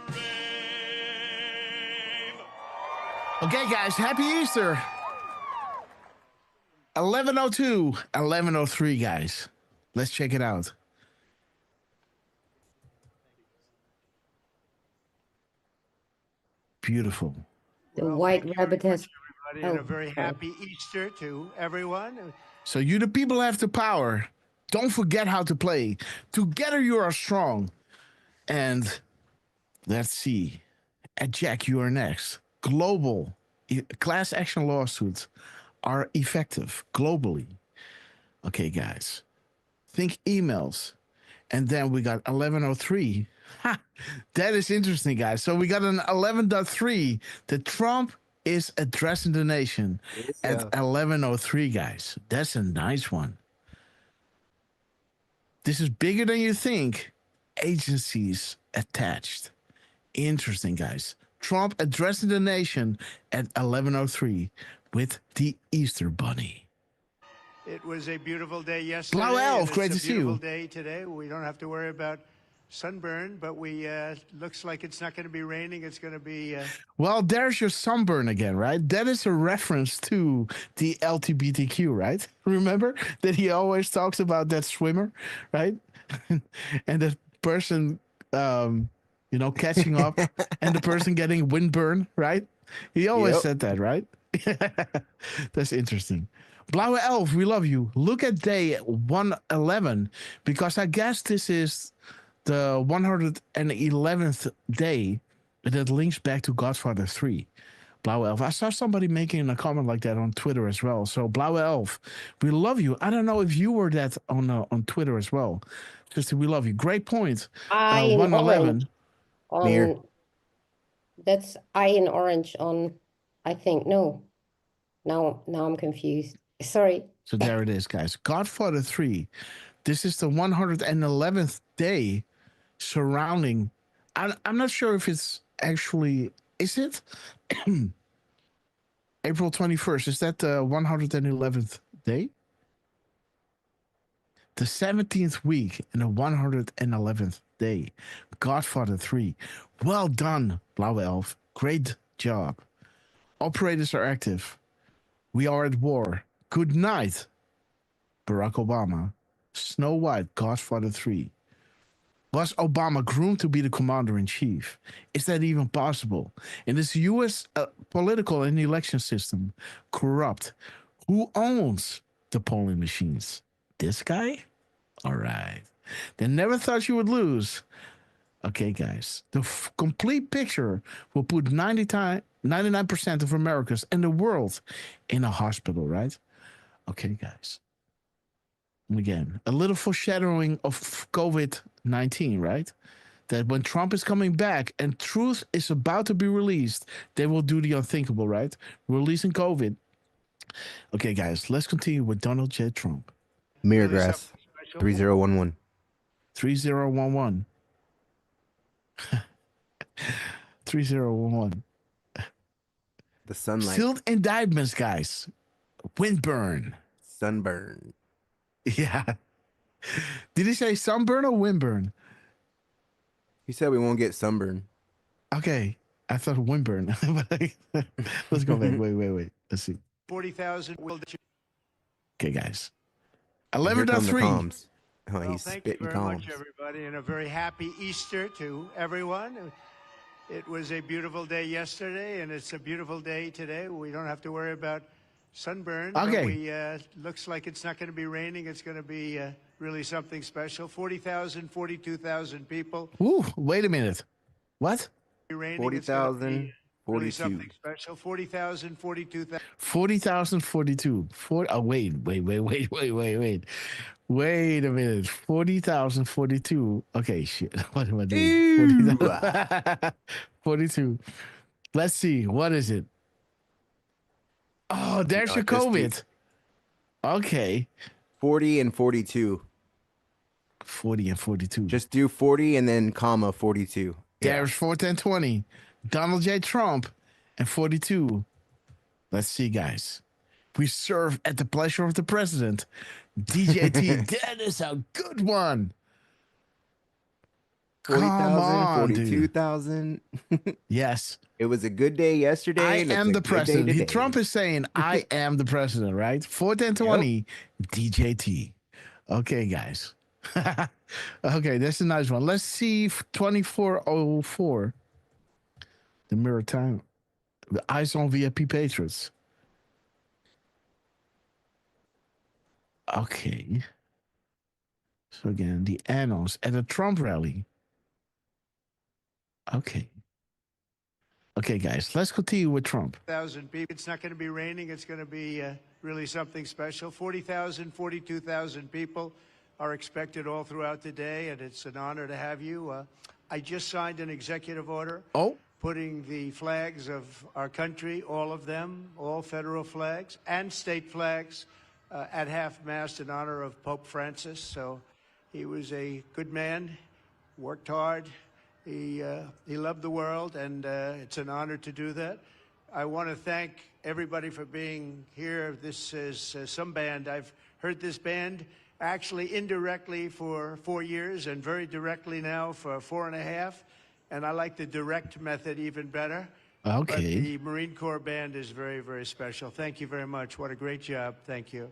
brave. Okay, guys. Happy Easter. 11:02, 11:03, guys. Let's check it out. Beautiful. The white rabbit has. Everybody, and Oh, a very sorry. happy Easter to everyone. So you the people have the power. Don't forget how to play. Together you are strong. And let's see. At Jack, you are next. Global class action lawsuits are effective globally. Okay, guys. Think emails. And then we got 11:03. Ha, that is interesting, guys. So we got an 11.3 that Trump is addressing the nation at 11:03, guys. That's a nice one. This is bigger than you think. Agencies attached. Interesting, guys. Trump addressing the nation at 11:03 with the Easter Bunny. It was a beautiful day yesterday. Blauwe Elf, and great it's to a see beautiful you. day today. We don't have to worry about sunburn, but we looks like it's not going to be raining. It's going to be. Well, there's your sunburn again, right? That is a reference to the LGBTQ, right? Remember that he always talks about that swimmer, right? And that person, catching up, and the person getting windburn, right? He always Yep. said that, right? That's interesting. Blauwe Elf, we love you. Look at day 111, because I guess this is the 111th day, and it links back to Godfather 3. Blauwe Elf. I saw somebody making a comment like that on Twitter as well. So Blauwe Elf, we love you. I don't know if you were that on Twitter as well. Just we love you. Great point. I in 111. orange Mir. on that's I in orange on I think no. Now I'm confused. Sorry. So there it is, guys. Godfather 3. This is the 111th day surrounding. I'm not sure if it's actually. Is it? April 21st. Is that the 111th day? The 17th week in the 111th day. Godfather 3. Well done, Blauwe Elf. Great job. Operators are active. We are at war. Good night, Barack Obama. Snow White, Godfather 3. Was Obama groomed to be the commander-in-chief? Is that even possible? In this U.S. Political and election system, corrupt. Who owns the polling machines? This guy? All right. They never thought you would lose. Okay, guys. The complete picture will put 99% of Americans and the world in a hospital, right? Okay, guys. And again, a little foreshadowing of COVID-19, right? That when Trump is coming back and truth is about to be released, they will do the unthinkable, right? Releasing COVID. Okay, guys, let's continue with Donald J. Trump. Mirror Really grass. something special. 3011. 3011. 3011. The sunlight. Sealed indictments, guys. Windburn. Sunburn. Yeah. Did he say sunburn or windburn? He said we won't get sunburn. Okay. I thought windburn. Let's go back. Wait. Let's see. 40,000 will. Okay, guys. And here come the 11.3. comms. Oh, Well, he's thank you spitting very much, comms. everybody, and a very happy Easter to everyone. It was a beautiful day yesterday, and it's a beautiful day today. We don't have to worry about sunburn. Okay. But we looks like it's not going to be raining. It's going to be really something special. 40,000, 42,000 people. Ooh, wait a minute. What? Raining. 40,000, Really 42. something special. 40,000, 42,000. 40,042. Wait. Wait a minute. 40,042. Okay, shit. What am I doing? 42. Let's see. What is it? Oh, there's No, your just COVID. Okay. 40 and 42. 40 and 42. Just do 40 and then comma 42. Yeah. There's 41020. Donald J. Trump and 42. Let's see, guys. We serve at the pleasure of the president. DJT, that is a good one. Come 40,000, on, dude. 42,000. Yes. It was a good day yesterday. I and it's am a the good day president. today. Trump is saying, I am the president, right? 41020, DJT. Okay, guys. Okay, that's a nice one. Let's see 2404. The mirror time. The eyes on VIP Patriots. Okay. So again, the annals at a Trump rally. Okay. Okay, guys, let's continue with Trump. 1,000 people. It's not going to be raining. It's going to be really something special. 40,000, 42,000 people are expected all throughout the day, and it's an honor to have you. I just signed an executive order putting the flags of our country, all of them, all federal flags and state flags, at half-mast in honor of Pope Francis. So he was a good man, worked hard. He loved the world, and it's an honor to do that. I want to thank everybody for being here. This is some band I've heard this band actually indirectly for 4 years and very directly now for 4.5. And I like the direct method even better. But Okay. the Marine Corps band is very, very special. Thank you very much. What a great job. Thank you.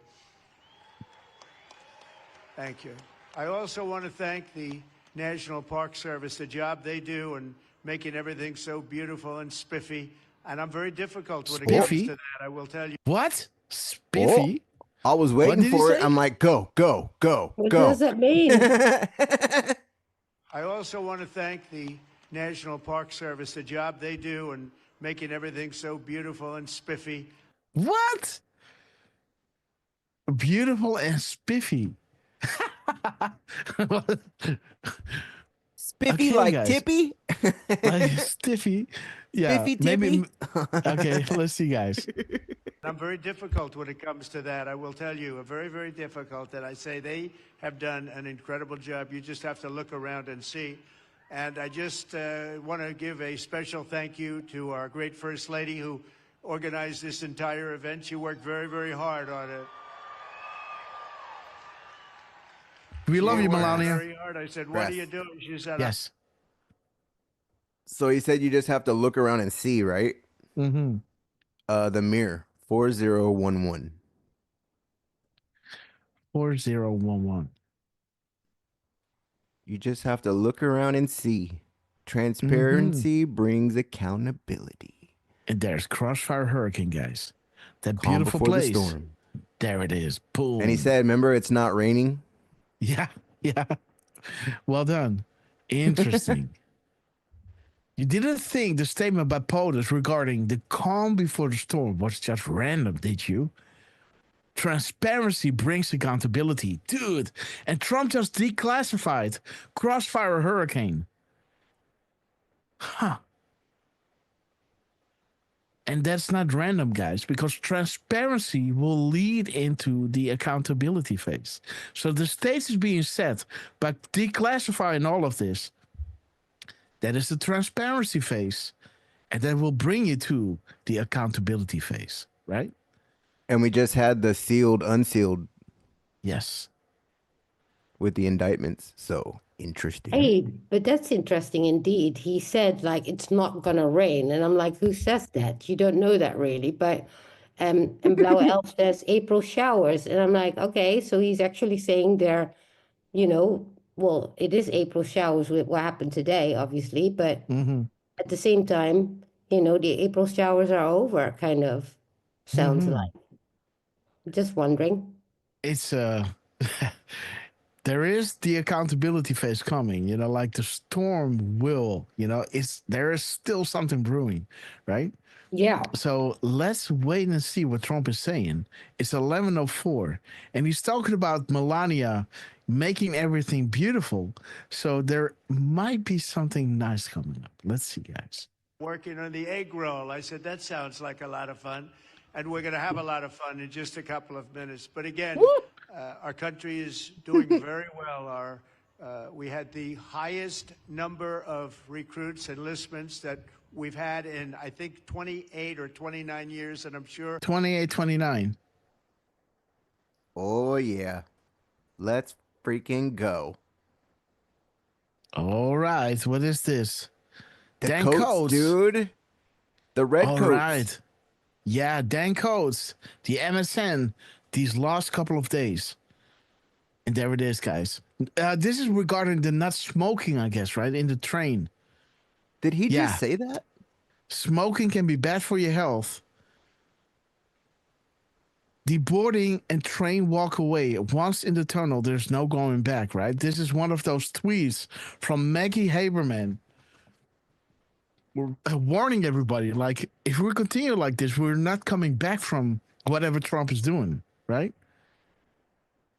Thank you. I also want to thank the National Park Service, the job they do and making everything so beautiful and spiffy. And I'm very difficult when it comes Spiffy? to that, I will tell you. What? Spiffy? I was What waiting did he for it. say? I'm like, go, go, go, What go. does that mean? I also want to thank the National Park Service, the job they do and making everything so beautiful and spiffy. What? Beautiful and spiffy. Spiffy Okay, like guys. Tippy? Like stiffy. Yeah. Spiffy Maybe. Tippy? Okay, let's see, guys. I'm very difficult when it comes to that. I will tell you, very, very difficult. And I say they have done an incredible job. You just have to look around and see. And I just want to give a special thank you to our great First Lady who organized this entire event. She worked very, very hard on it. We love She you, worked Melania. Very hard. I said, "What are you doing?" She said, Yes. So he said you just have to look around and see, right? Mm-hmm. The mirror, 4011. 4011. You just have to look around and see. Mm-hmm. Transparency brings accountability. And there's Crossfire Hurricane, guys. That Calm beautiful before place. the storm. There it is. Boom. And he said, remember, it's not raining. Yeah, yeah. Well done. Interesting. You didn't think the statement by POTUS regarding the calm before the storm was just random, did you? Transparency brings accountability. Dude, and Trump just declassified Crossfire Hurricane. Huh. And that's not random, guys, because transparency will lead into the accountability phase. So the stage is being set by declassifying all of this. That is the transparency phase. And that will bring you to the accountability phase, right? And we just had the sealed, unsealed Yes. with the indictments. So interesting. Hey, but that's interesting indeed. He said like it's not gonna rain, and I'm like, who says that? You don't know that really, but and Blauwe Elf says April showers, and I'm like, okay, so he's actually saying there, well, it is April showers with what happened today, obviously, but Mm-hmm. at the same time, the April showers are over, kind of sounds Mm-hmm. like. Just wondering. It's there is the accountability phase coming, like the storm will, there is still something brewing, right? Yeah. So let's wait and see what Trump is saying. It's 11:04, and he's talking about Melania making everything beautiful. So there might be something nice coming up. Let's see, guys. working on the egg roll. I said, that sounds like a lot of fun. And we're going to have a lot of fun in just a couple of minutes. But again, our country is doing very well. We had the highest number of recruits, enlistments that we've had in, I think, 28 or 29 years. And I'm sure 28, 29. Oh, yeah. Let's freaking go. All right. What is this? The Dan coats, Coates. dude. The red All coats. right. Yeah, Dan Coates, the MSN, these last couple of days. And there it is, guys. This is regarding the not smoking, I guess, right? In the train. Did he Yeah. just say that? Smoking can be bad for your health. Deboarding and train walk away. Once in the tunnel, there's no going back, right? This is one of those tweets from Maggie Haberman. We're warning everybody, like, if we continue like this, we're not coming back from whatever Trump is doing, right?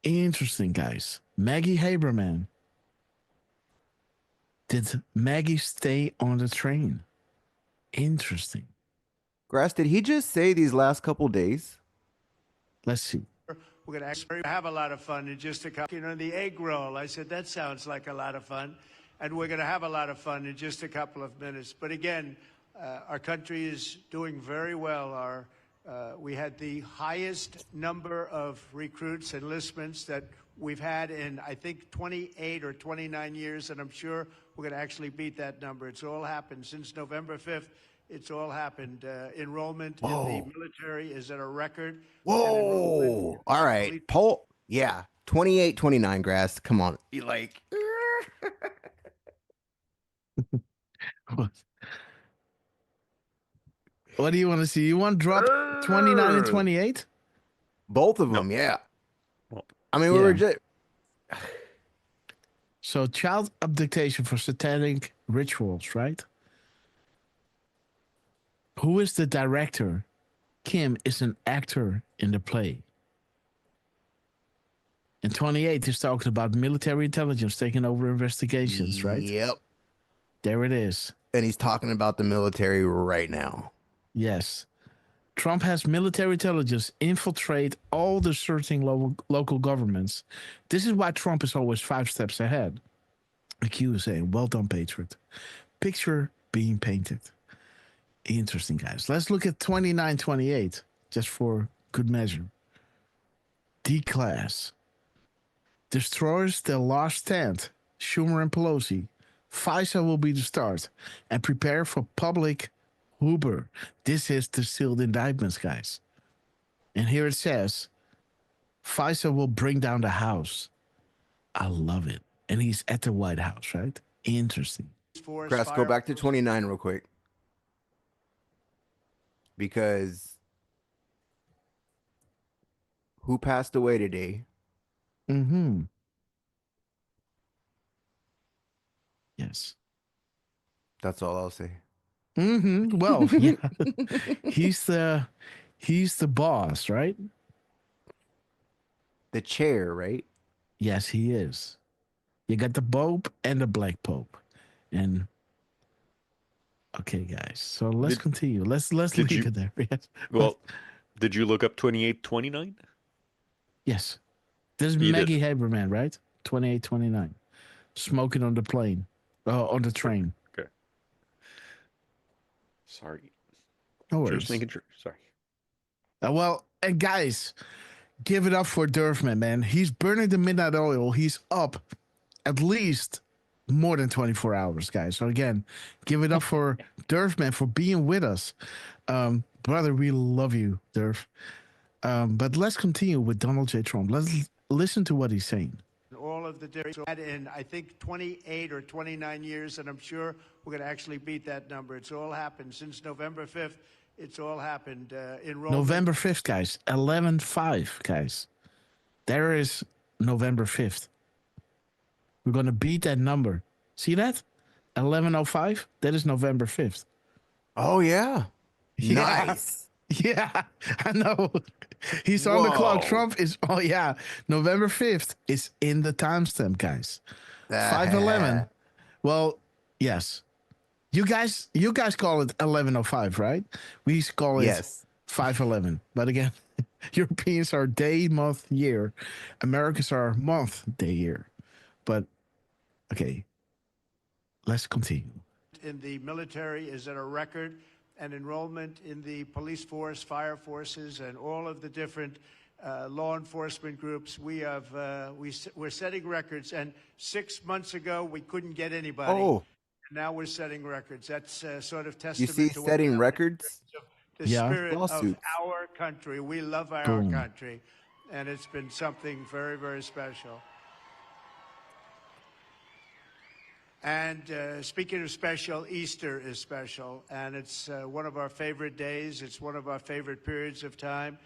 Interesting, guys. Maggie Haberman. Did Maggie stay on the train? Interesting. Grass, did he just say these last couple days? Let's see. we're going to have a lot of fun in just a couple. The egg roll. I said, that sounds like a lot of fun. And we're going to have a lot of fun in just a couple of minutes. But again, our country is doing very well. We had the highest number of recruits, enlistments that we've had in, I think, 28 or 29 years, and I'm sure we're going to actually beat that number. It's all happened since November 5th. It's all happened. Enrollment in the military is at a record. Whoa. All right. Poll. Yeah. 28, 29, Grass. Come on. You like. What do you want to see? You want drop 29 and 28? Both of them, yeah. Well, I mean, we were just. So child abduction for satanic rituals, right? Who is the director? Kim is an actor in the play. And 28 is talking about military intelligence taking over investigations, right? Yep. There it is. And he's talking about the military right now. Yes. Trump has military intelligence infiltrate all the certain local governments. This is why Trump is always 5 steps ahead. The Q is saying, well done, Patriot. Picture being painted. Interesting, guys. Let's look at 2928, just for good measure. D-Class. Destroys the last stand. Schumer and Pelosi. FISA will be the start. And prepare for public Hoover. This is the sealed indictments, guys. And here it says, FISA will bring down the House. I love it. And he's at the White House, right? Interesting. Grass, go back to 29 real quick. Because who passed away today? Mm-hmm. Yes. That's all I'll say. Mm-hmm. Well, yeah. he's the boss, right? The chair, right? Yes, he is. You got the Pope and the Black Pope. And okay, guys. So let's continue. Let's leave it there. Yes. Well, did you look up 2829? Yes. This is Maggie Haberman, right? 2829. Smoking on the plane. On the train. Okay. Sorry. No worries. Just making sure. Sorry. Well, and guys, give it up for Durfman, man. He's burning the midnight oil. He's up at least more than 24 hours, guys. So again, give it up for Durfman for being with us. Brother, we love you, Durf. But let's continue with Donald J. Trump. Let's listen to what he's saying. All of the dairy in, I think, 28 or 29 years, and I'm sure we're going to actually beat that number. It's all happened since November 5th. It's all happened. November 5th, guys. 11/5, guys. There is November 5th. We're going to beat that number. See that? 11:05. That is November 5th. Oh, yeah. Nice. Yeah, I know. He's on the clock. Trump is, November 5th is in the timestamp, guys. 5/11. Well, yes. You guys call it 11:05, right? We call it 5/11. But again, Europeans are day, month, year. Americans are month, day, year. But, okay, let's continue. In the military is at a record, and enrollment in the police force, fire forces, and all of the different law enforcement groups. We're setting records, and 6 months ago we couldn't get anybody. Oh. Now we're setting records. That's sort of You testament see to setting records? the spirit Lawsuits. of our country. We love our country, and it's been something very, very special. And speaking of special, Easter is special, and it's one of our favorite days. It's one of our favorite periods of time.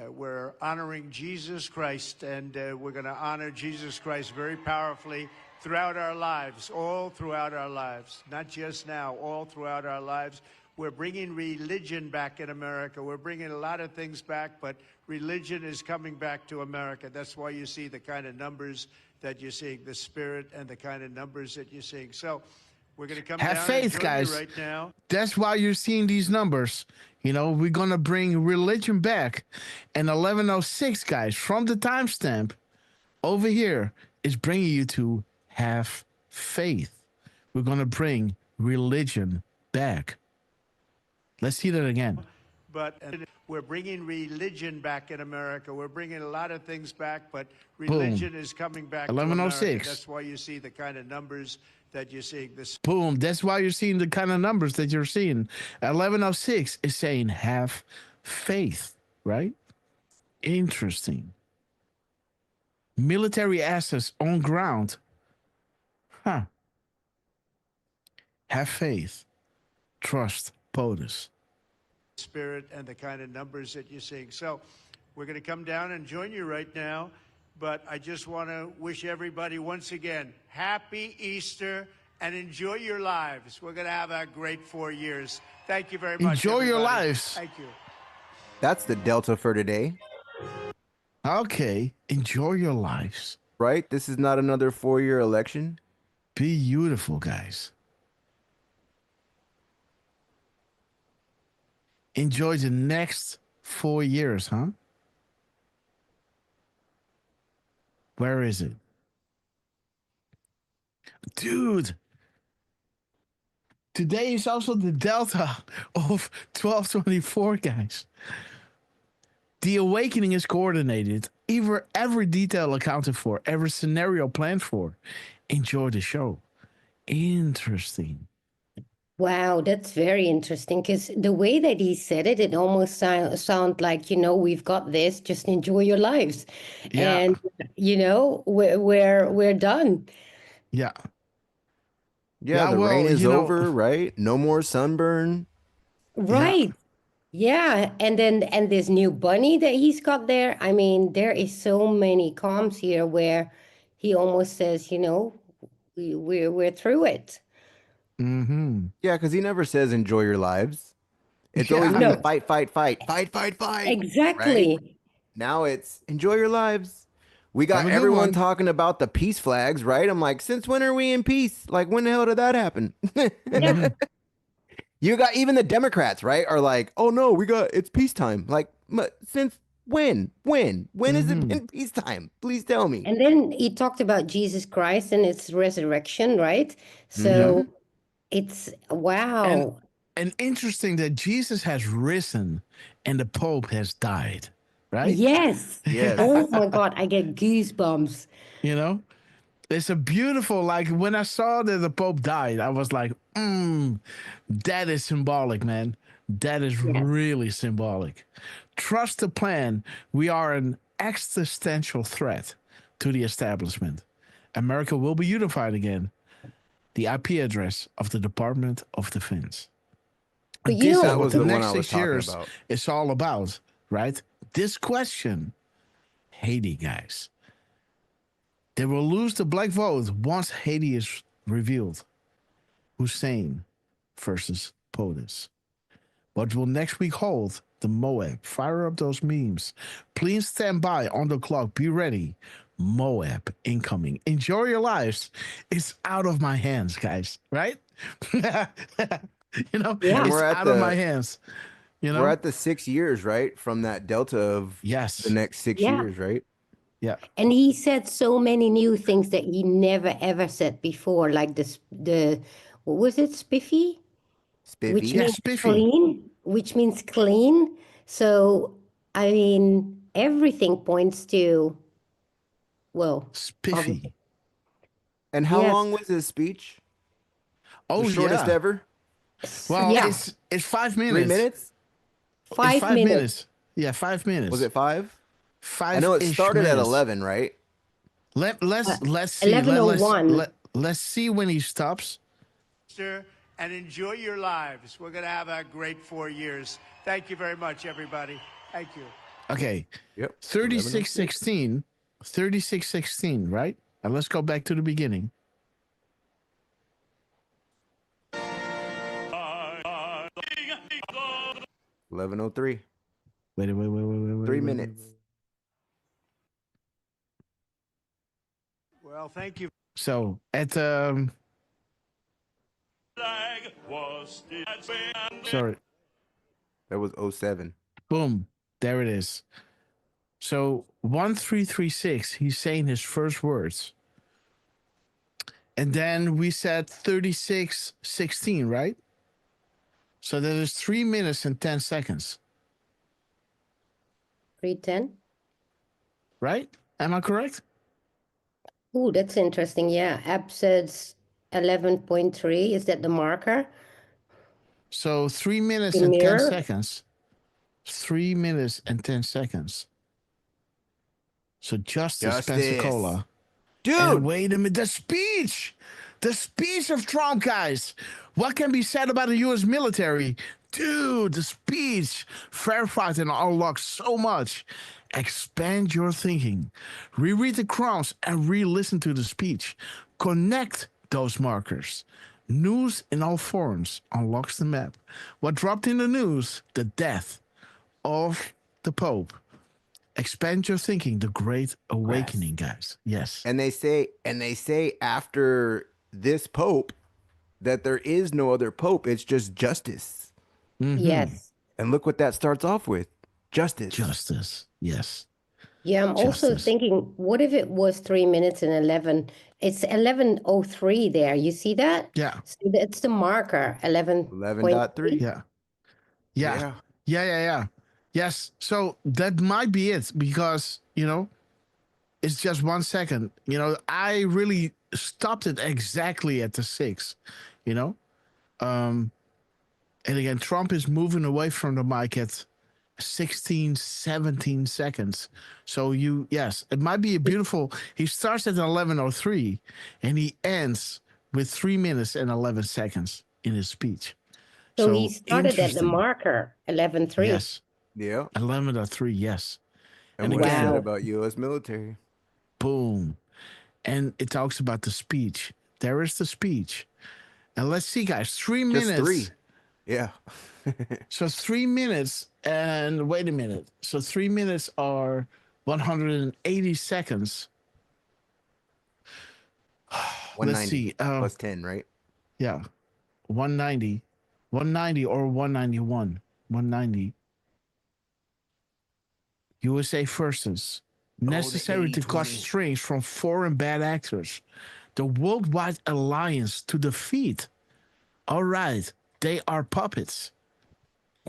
We're honoring Jesus Christ, and we're going to honor Jesus Christ very powerfully throughout our lives, all throughout our lives, not just now, all throughout our lives. We're bringing religion back in America. We're bringing a lot of things back, but religion is coming back to America. That's why you see the kind of numbers that you're seeing, the spirit and the kind of numbers that you're seeing. So we're going to come Have down faith, and guys. right now. That's why you're seeing these numbers. You know, we're going to bring religion back. And 11:06, guys, from the timestamp over here is bringing you to have faith. We're going to bring religion back. Let's see that again. but we're bringing religion back in America. We're bringing a lot of things back, but Boom. religion is coming back to 11:06. America. That's why you see the kind of numbers that you're seeing. This Boom. That's why you're seeing the kind of numbers that you're seeing. 11:06 is saying have faith, right? Interesting. Military assets on ground. Huh. Have faith. Trust POTUS. spirit and the kind of numbers that you're seeing. So we're going to come down and join you right now. But I just want to wish everybody once again, happy Easter and enjoy your lives. We're going to have a great 4 years. Thank you very much. Enjoy your everybody. lives. Thank you. That's the Delta for today, Okay. Enjoy your lives. right? This is not another 4-year election. Beautiful, guys. Enjoy the next 4 years, huh? Where is it? Dude. Today is also the delta of 1224, guys. The awakening is coordinated, every detail accounted for, every scenario planned for. Enjoy the show. Interesting. Wow, that's very interesting because the way that he said it, it almost sound like, we've got this, just enjoy your lives. Yeah. And, we're done. Yeah. Yeah, the rain is over, right? No more sunburn. Right. Yeah. And this new bunny that he's got there. I mean, there is so many comms here where he almost says, we're through it. Mm-hmm. Yeah, because he never says enjoy your lives. It's Yeah. always No. been fight, fight, fight, fight, fight, fight. Exactly. Right? Now it's enjoy your lives. We got Have a good everyone one. talking about the peace flags, right? I'm like, since when are we in peace? Like, when the hell did that happen? Yeah. You got even the Democrats, right? Are like, oh no, it's peacetime. Like, since when? When has it been peacetime? Please tell me. And then he talked about Jesus Christ and its resurrection, right? So it's wow. And interesting that Jesus has risen and the Pope has died, right? Yes. Yes. Oh my God, I get goosebumps. You know, it's a beautiful, like when I saw that the Pope died, I was like, that is symbolic, man. That is really symbolic. Trust the plan. We are an existential threat to the establishment. America will be unified again. The IP address of the Department of Defense. But This you is know, That what was the the one next I was 6 talking years about. is all about, right? This question, Haiti, guys. They will lose the black vote once Haiti is revealed. Hussein versus POTUS. What will next week hold? The Moab. Fire up those memes. Please stand by on the clock. Be ready. Moab incoming. Enjoy your lives. It's out of my hands, guys. Right? Yeah. And It's we're at out of my hands. We're at the 6 years, right? From that delta of Yes. the next 6 Yeah. years, right? Yeah. And he said so many new things that he never ever said before, like what was it, spiffy? Which Spiffy. Yeah, means spiffy. clean. So I mean, everything points to, well, Spiffy. And how Yes. long was his speech? Oh, The shortest yeah. ever? Well, yeah, it's 5 minutes. 3 minutes? It's 5 minutes. Yeah, 5 minutes. Was it 5? 5? I know it started at minutes. 11, right? Let's see. 11:01. Let's see when he stops. And enjoy your lives. We're going to have a great 4 years. Thank you very much, everybody. Thank you. Okay. Yep. 36:16. 36:16, right? And let's go back to the beginning. 11:03. Wait. 3 minutes. Well, thank you. So at sorry, That was 07. boom, there it is. So 1336, he's saying his first words. And then we said 36:16, right? So that is 3 minutes and 10 seconds. 3:10. right? Am I correct? Ooh, that's interesting. Yeah, app says 11.3. Is that the marker? So 3 minutes The and 10 mirror? seconds. 3 minutes and 10 seconds. So Justice Pensacola. And Dude, wait a minute, the speech of Trump, guys. What can be said about the U.S. military? Dude, the speech, verified and unlocked so much. Expand your thinking. Reread the crumbs and re-listen to the speech. Connect those markers. News in all forms unlocks the map. What dropped in the news? The death of the Pope. Expand your thinking. The Great Awakening, guys. Yes. and they say after this pope that there is no other pope. It's just justice. Yes. And look what that starts off with. Justice. Justice. Yes. Yeah, I'm also Justice. thinking, what if it was 3 minutes and 11? It's 11:03 there. You see that? Yeah. So that's the marker, 11.3. 11.3. Yeah. Yeah. Yeah. Yes. So that might be it because, it's just 1 second. I really stopped it exactly at the 6, you know? And again, Trump is moving away from the mic at 16, 17 seconds. So yes, it might be a beautiful. He starts at 11:03 and he ends with 3 minutes and 11 seconds in his speech. So he started at the interesting. marker, 11:3. Yes, Yeah. 11:03. Yes, And And what is again- that about U.S. military? boom, and it talks about the speech. There is the speech, and let's see, guys. 3 minutes. Just 3. Yeah. So 3 minutes, and wait a minute. So 3 minutes are 180 seconds. Let's 190 see. plus 10, right? Yeah, 190, 190 or 191, 190. USA forces necessary to cut 80-20. strings from foreign bad actors. The worldwide alliance to defeat. All right, they are puppets.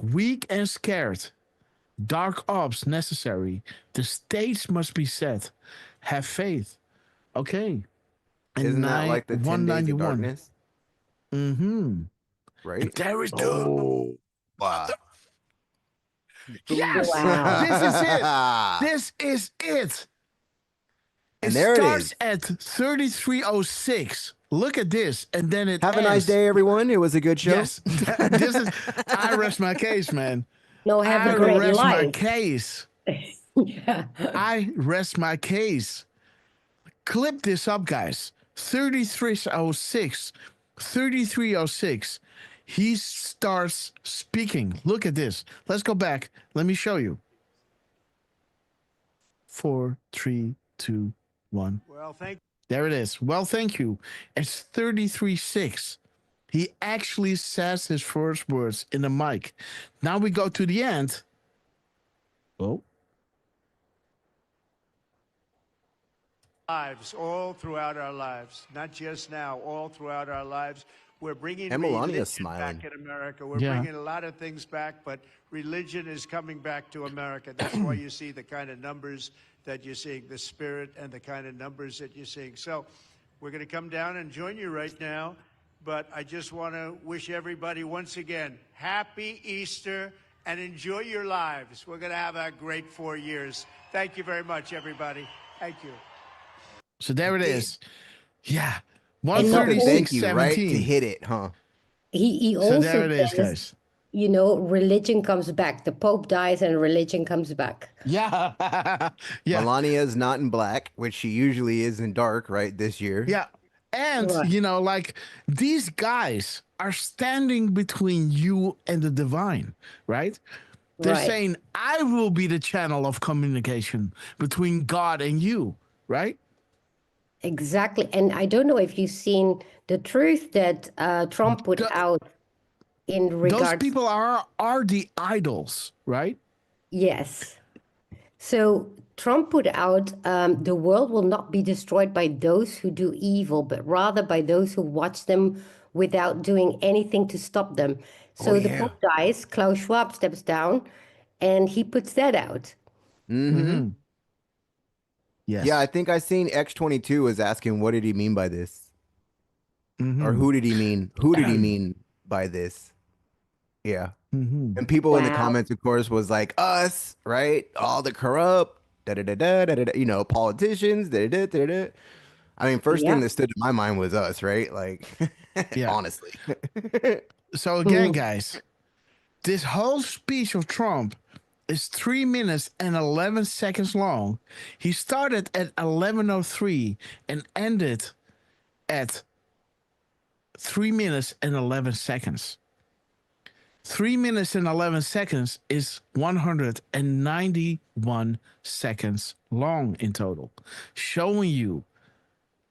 Weak and scared. Dark ops necessary. The stage must be set. Have faith. Okay. And Isn't that like the 10 days of 191. darkness? Mm-hmm. Right? There is Oh. Wow. Yes! Wow. This is it. And there it starts is. at 33:06. Look at this, and then it Have a nice ends. day, everyone. It was a good show. Yes, this is. I rest my case, man. No, have I a great rest my life. case. Yeah. I rest my case. Clip this up, guys. 33:06. 33:06. He starts speaking. Look at this. Let's go back. Let me show you. 4, 3, 2, 1. Well, thank There it is. Well, thank you. It's 33:06. He actually says his first words in the mic. Now we go to the end. Oh, lives all throughout our lives, not just now, all throughout our lives. We're bringing And Melania's religion smiling. back in America. We're Yeah. bringing a lot of things back, but religion is coming back to America. That's why you see the kind of numbers that you're seeing, the spirit and the kind of numbers that you're seeing. So we're going to come down and join you right now. But I just want to wish everybody once again, happy Easter and enjoy your lives. We're going to have a great 4 years. Thank you very much, everybody. Thank you. so there it is. Yeah. And not Something, thank you, right? To 136:17. hit it, huh? He So also there it is, says, guys. religion comes back. The Pope dies and religion comes back. Yeah. Yeah. Melania's not in black, which she usually is in dark, right? This year. Yeah. And, Right. like these guys are standing between you and the divine, right? They're Right. saying, I will be the channel of communication between God and you, right? Exactly. And I don't know if you've seen the truth that Trump put out in Those regards. people are the idols, right? Yes. So Trump put out the world will not be destroyed by those who do evil, but rather by those who watch them without doing anything to stop them. So the yeah. Pope dies, Klaus Schwab steps down, and he puts that out. Mm-hmm. Yes. Yeah, I think I seen X22 was asking what did he mean by this? Or who did he mean? Who did he mean by this? Yeah. And people in the Wow. comments, of course, was like us, right? All the corrupt, da da da da da da, you know, politicians, da da da da. I mean, first thing Yep. that stood in my mind was us, right? Like, Yeah. honestly. So again, guys, this whole speech of Trump is 3 minutes and 11 seconds long. He started at 11:03 and ended at 3 minutes and 11 seconds. 3 minutes and 11 seconds is 191 seconds long in total, showing you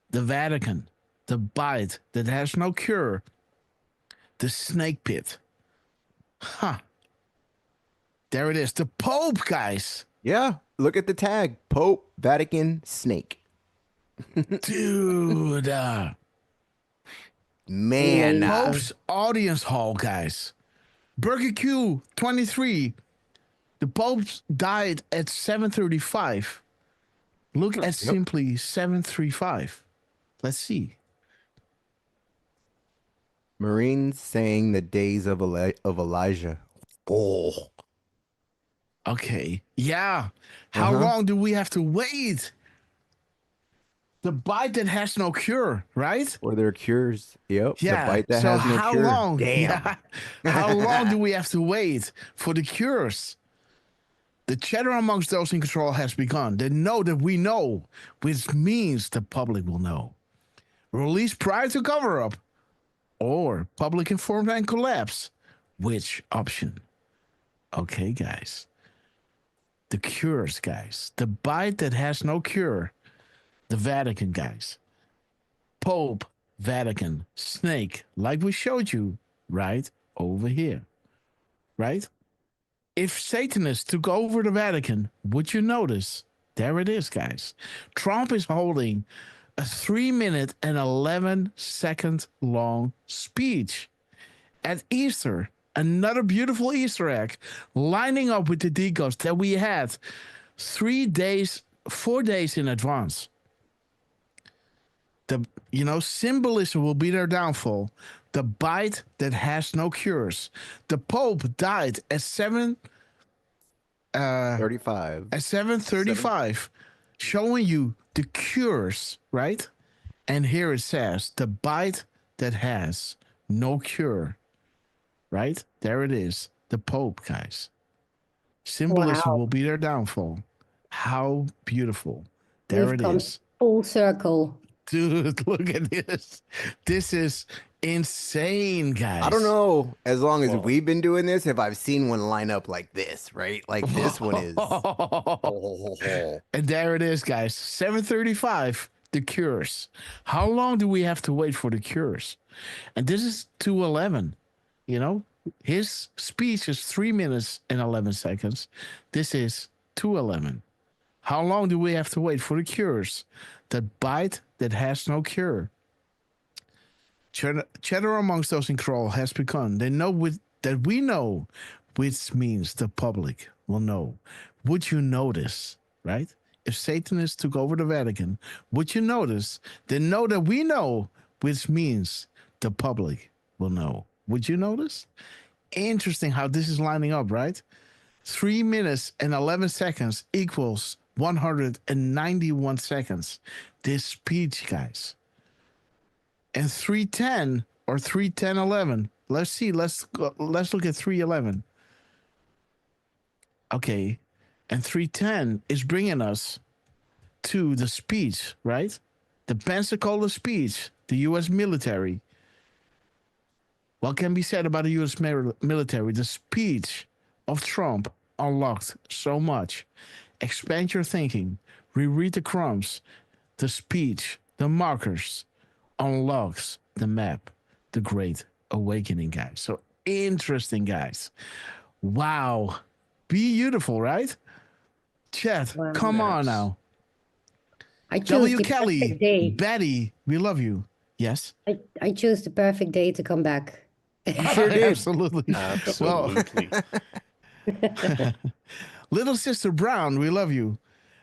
the Vatican, the bite that has no cure, the snake pit. Huh. There it is. The Pope, guys. Yeah. Look at the tag. Pope, Vatican, snake. Dude. Man. Pope's audience hall, guys. Burger Q 23. The Pope died at 7:35. Look at simply 7:35. Let's see. Marines saying the days of Elijah. Oh. Okay. Yeah. How long do we have to wait? The bite that has no cure, right? Or their cures. Yep. Yeah. The bite that so has no how cure. long? Damn. Yeah. How long do we have to wait for the cures? The chatter amongst those in control has begun. They know that we know, which means the public will know. Release prior to cover up, or public informed and collapse. Which option? Okay, guys. The cures, guys. The bite that has no cure. The Vatican, guys. Pope, Vatican, snake, like we showed you right over here. Right? If Satanists took over the Vatican, would you notice? There it is, guys. Trump is holding a 3 minute and 11 second long speech at Easter. Another beautiful Easter egg lining up with the decodes that we had 4 days in advance. The symbolism will be their downfall. The bite that has no cures. The Pope died at 35. At 7:35, showing you the cures, right? And here it says the bite that has no cure, right? There it is. The Pope, guys. Symbolism will be their downfall. How beautiful. There We've it come is. full circle. Dude, look at this. This is insane, guys. I don't know. As long as we've been doing this, if I've seen one line up like this, right? Like this one is. And there it is, guys. 7:35, the cures. How long do we have to wait for the cures? And this is 2:11. His speech is 3 minutes and 11 seconds. This is 2:11. How long do we have to wait for the cures? The bite that has no cure. Chatter amongst those in control has begun. They know that we know, which means the public will know. Would you notice, right? If Satanists took over the Vatican, would you notice? They know that we know, which means the public will know. Would you notice? Interesting how this is lining up, right? 3 minutes and 11 seconds equals 191 seconds. This speech, guys. And 310 or 3:10:11. Let's see. Let's look at 3:11. Okay. And 3:10 is bringing us to the speech, right? The Pensacola speech, the U.S. military. What can be said about the U.S. military? The speech of Trump unlocked so much. Expand your thinking. Reread the crumbs. The speech, the markers, unlocks the map. The Great Awakening, guys. So interesting, guys. Wow. Beautiful, right? Chat, Wow. come on now. I chose W. the Kelly, perfect day. Betty, we love you. Yes? I chose the perfect day to come back. You sure did. Absolutely. Absolutely. Little Sister Brown, we love you.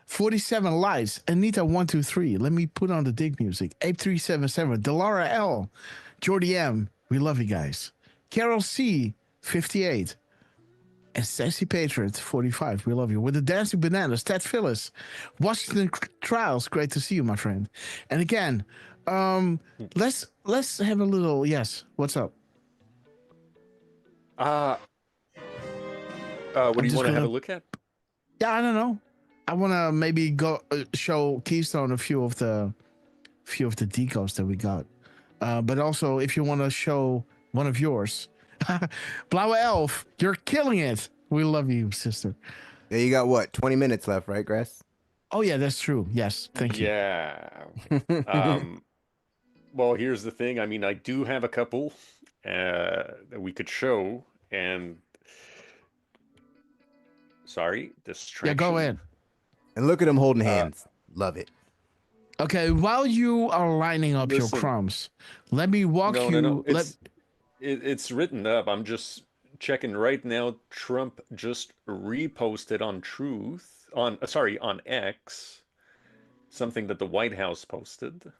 47 Lights, Anita123. Let me put on the dig music. 8377, Delara L, Jordy M, we love you guys. Carol C, 58. And Sassy Patriot, 45. We love you. With the Dancing Bananas, Ted Phyllis. Washington Trials, great to see you, my friend. And again, let's have a little, yes, what's up? What do you want to have a look at? Yeah, I don't know. I want to maybe go show Keystone a few of the decodes that we got. But also, if you want to show one of yours, Blauwe Elf, you're killing it. We love you, sister. Yeah, you got what? 20 minutes left, right, Grass? Oh yeah, that's true. Yes, thank you. Yeah. Well, here's the thing. I mean, I do have a couple that we could show, and sorry, distraction. Yeah, go ahead. And look at them holding hands. Love it. Okay, while you are lining up your crumbs, let me walk you. No. It's written up. I'm just checking right now. Trump just reposted on on X, something that the White House posted.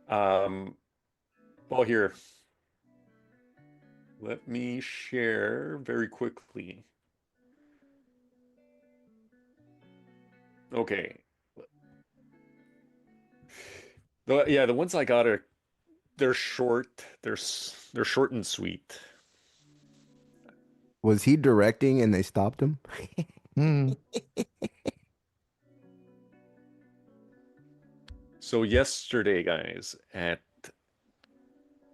Well, here. Let me share very quickly. Okay. The ones I got they're short. They're short and sweet. Was he directing and they stopped him? So yesterday, guys, at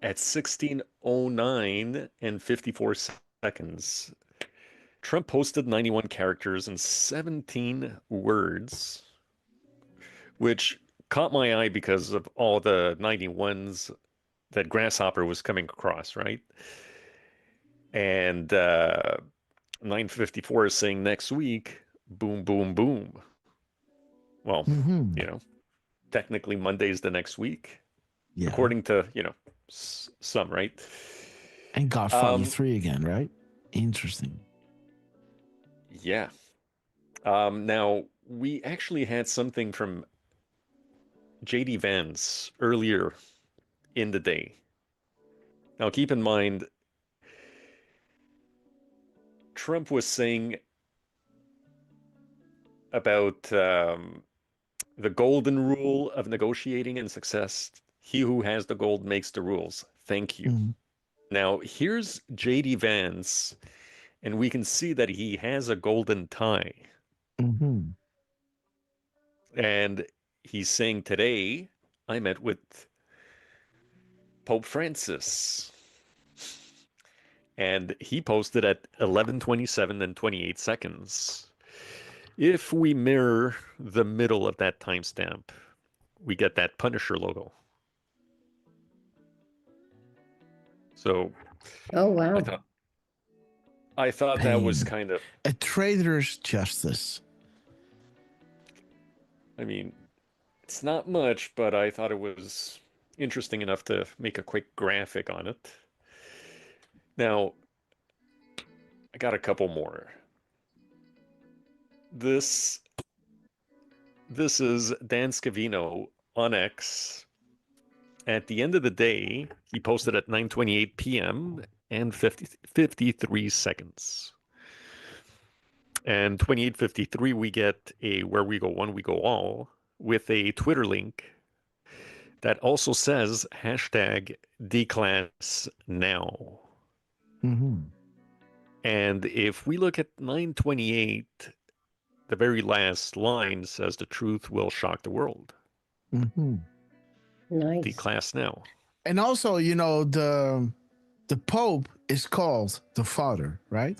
16:09 and 54 seconds, Trump posted 91 characters and 17 words, which caught my eye because of all the 91s that Grasshopper was coming across, right? And 954 is saying next week, boom, boom, boom. Well, technically Monday's the next week, according to, some, right? And got 43 again, right? Interesting. Yeah. Now, we actually had something from J.D. Vance earlier in the day. Now, keep in mind, Trump was saying about the golden rule of negotiating and success. He who has the gold makes the rules. Thank you. Mm-hmm. Now, here's J.D. Vance, and we can see that he has a golden tie. Mm-hmm. And he's saying today, I met with Pope Francis. And he posted at 11:27 and 28 seconds. If we mirror the middle of that timestamp, we get that Punisher logo. So, oh wow! I thought that was kind of a traitor's justice. I mean, it's not much, but I thought it was interesting enough to make a quick graphic on it. Now, I got a couple more. This is Dan Scavino on X. At the end of the day, he posted at 9:28 p.m. and 53 seconds. And 28:53, we get a Where We Go One, We Go All with a Twitter link that also says #declass now. Mm-hmm. And if we look at 9:28, the very last line says the truth will shock the world. Mm-hmm. Nice. Declass now. And also, the Pope is called the Father, right?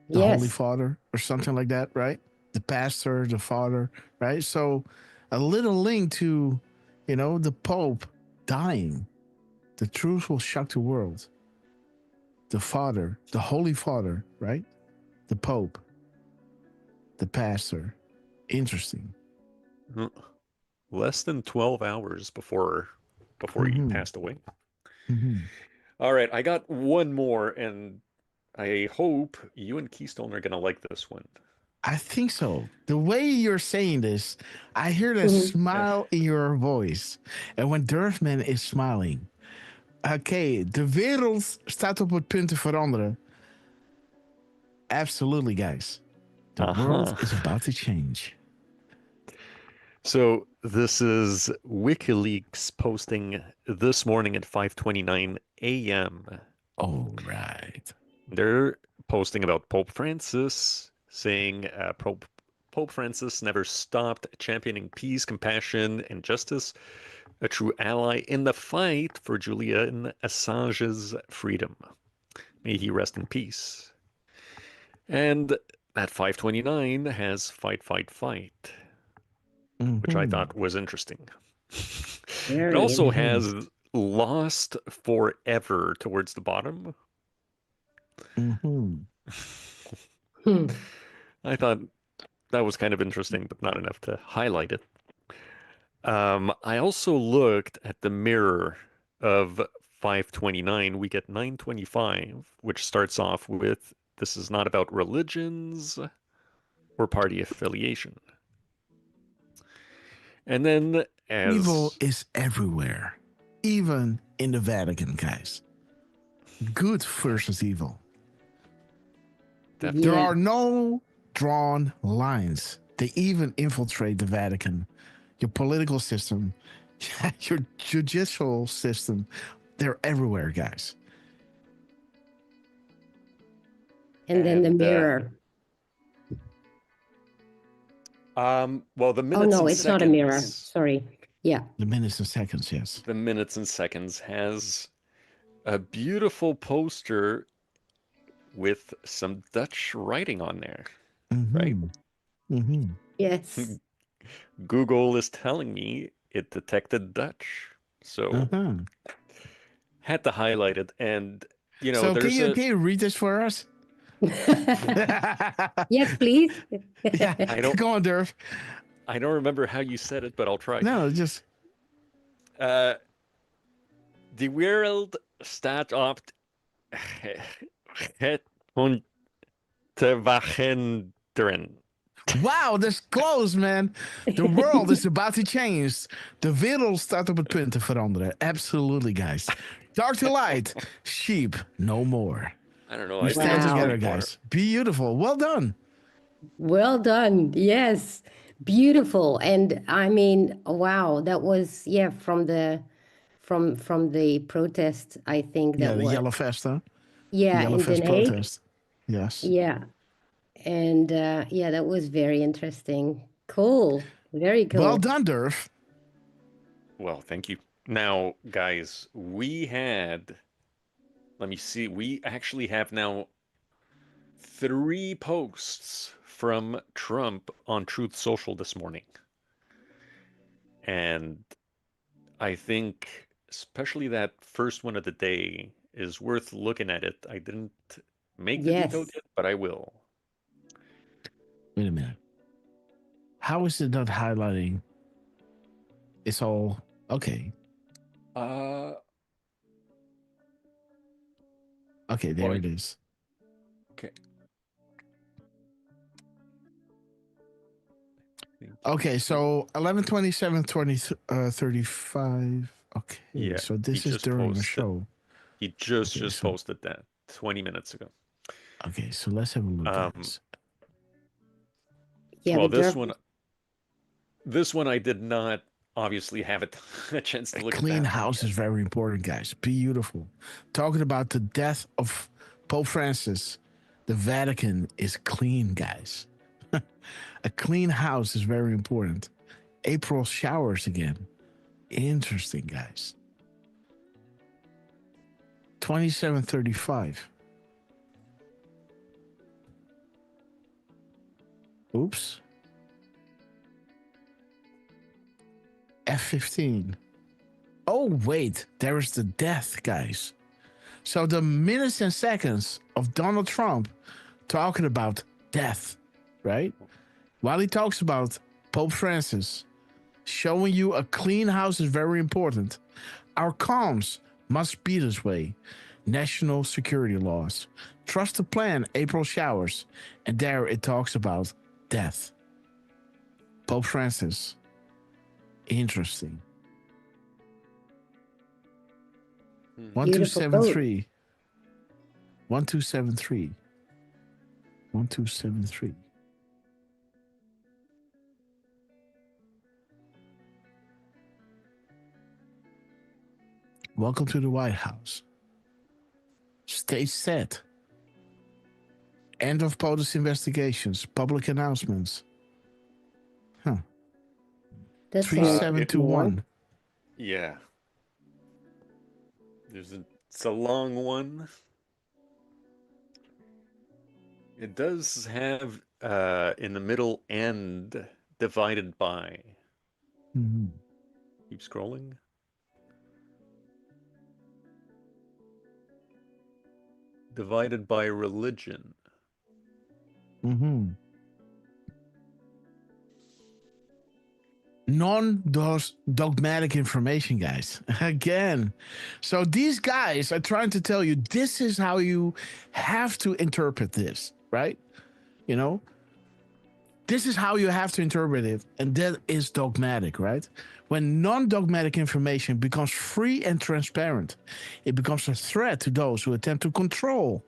The Holy Father or something like that, right? The pastor, the Father, right? So a little link to, the Pope dying. The truth will shock the world. The Father, the Holy Father, right? The Pope, the pastor. Interesting. Less than 12 hours before he passed away. Mm-hmm. All right, I got one more, and I hope you and Keystone are gonna like this one. I think so. The way you're saying this, I hear the Mhm. smile in your voice. And when Durfman is smiling. Oké, de wereld staat op het punt te veranderen. Absolutely, guys. The world is about to change. So this is WikiLeaks posting this morning at 5:29 a.m. All right. They're posting about Pope Francis, saying Pope Francis never stopped championing peace, compassion, and justice, a true ally in the fight for Julian Assange's freedom. May he rest in peace. And at 5:29 has fight, fight, fight, which I thought was interesting. It also has lost forever towards the bottom. I thought that was kind of interesting, but not enough to highlight it. I also looked at the mirror of 5:29. We get 9:25, which starts off with, "This is not about religions or party affiliation." And then as Evil is everywhere, even in the Vatican, guys. Good versus evil. There are no drawn lines. They even infiltrate the Vatican, your political system, your judicial system. They're everywhere, guys. And then the mirror. Well, the minutes Oh, no, and it's seconds, not a mirror. Sorry. Yeah. The minutes and seconds, yes. The minutes and seconds has a beautiful poster with some Dutch writing on there, right? Yes. Google is telling me it detected Dutch, so had to highlight it. And you know, So there's can you read this for us? Yes, please. Yeah, go on, Durf. I don't remember how you said it, but I'll try. No, just. De wereld staat op het om te veranderen. Wow, that's close, man. The world is about to change. De wereld staat op het punt te veranderen. Absolutely, guys. Dark to light. Sheep, no more. I don't know. We stand together, guys. Beautiful. Well done. Well done. Yes. Beautiful. And I mean, wow, that was from the protest, I think that the was. Yellow Vest, huh? Yeah, Yellow in Vest Den Haag. protest. Yes. Yeah. And that was very interesting. Cool. Very cool. Well done, Durf. Well, thank you. Now, guys, we had, let me see, we actually have now 3 posts from Trump on Truth Social this morning. And I think especially that first one of the day is worth looking at it. I didn't make the decode yet, but I will. Wait a minute. How is it not highlighting? It's all okay. Okay, there it is. Okay. Okay, so 11/27/35. Okay, Yeah, so this is during the show. He just posted that 20 minutes ago. Okay, so let's have a look at this. Yeah, well, this one I did not obviously have a chance to look at. Clean house is very important, guys. Beautiful. Talking about the death of Pope Francis, the Vatican is clean, guys. A clean house is very important. April showers again. Interesting, guys. 27:35. Oops. F-15. Oh, wait. There is the death, guys. So the minutes and seconds of Donald Trump talking about death, right? While he talks about Pope Francis, showing you a clean house is very important. Our comms must be this way. National security laws. Trust the plan, April showers. And there it talks about death. Pope Francis. Interesting. Beautiful 1273. 1273. 1273. Welcome to the White House. Stage set. End of POTUS investigations. Public announcements. Huh. That's 3721. Yeah. It's a long one. It does have in the middle and divided by. Mhm. Keep scrolling. Divided by religion. Mm-hmm. Non-dogmatic information, guys. Again. So these guys are trying to tell you this is how you have to interpret this, right? You know, this is how you have to interpret it. And that is dogmatic, right? When non-dogmatic information becomes free and transparent, it becomes a threat to those who attempt to control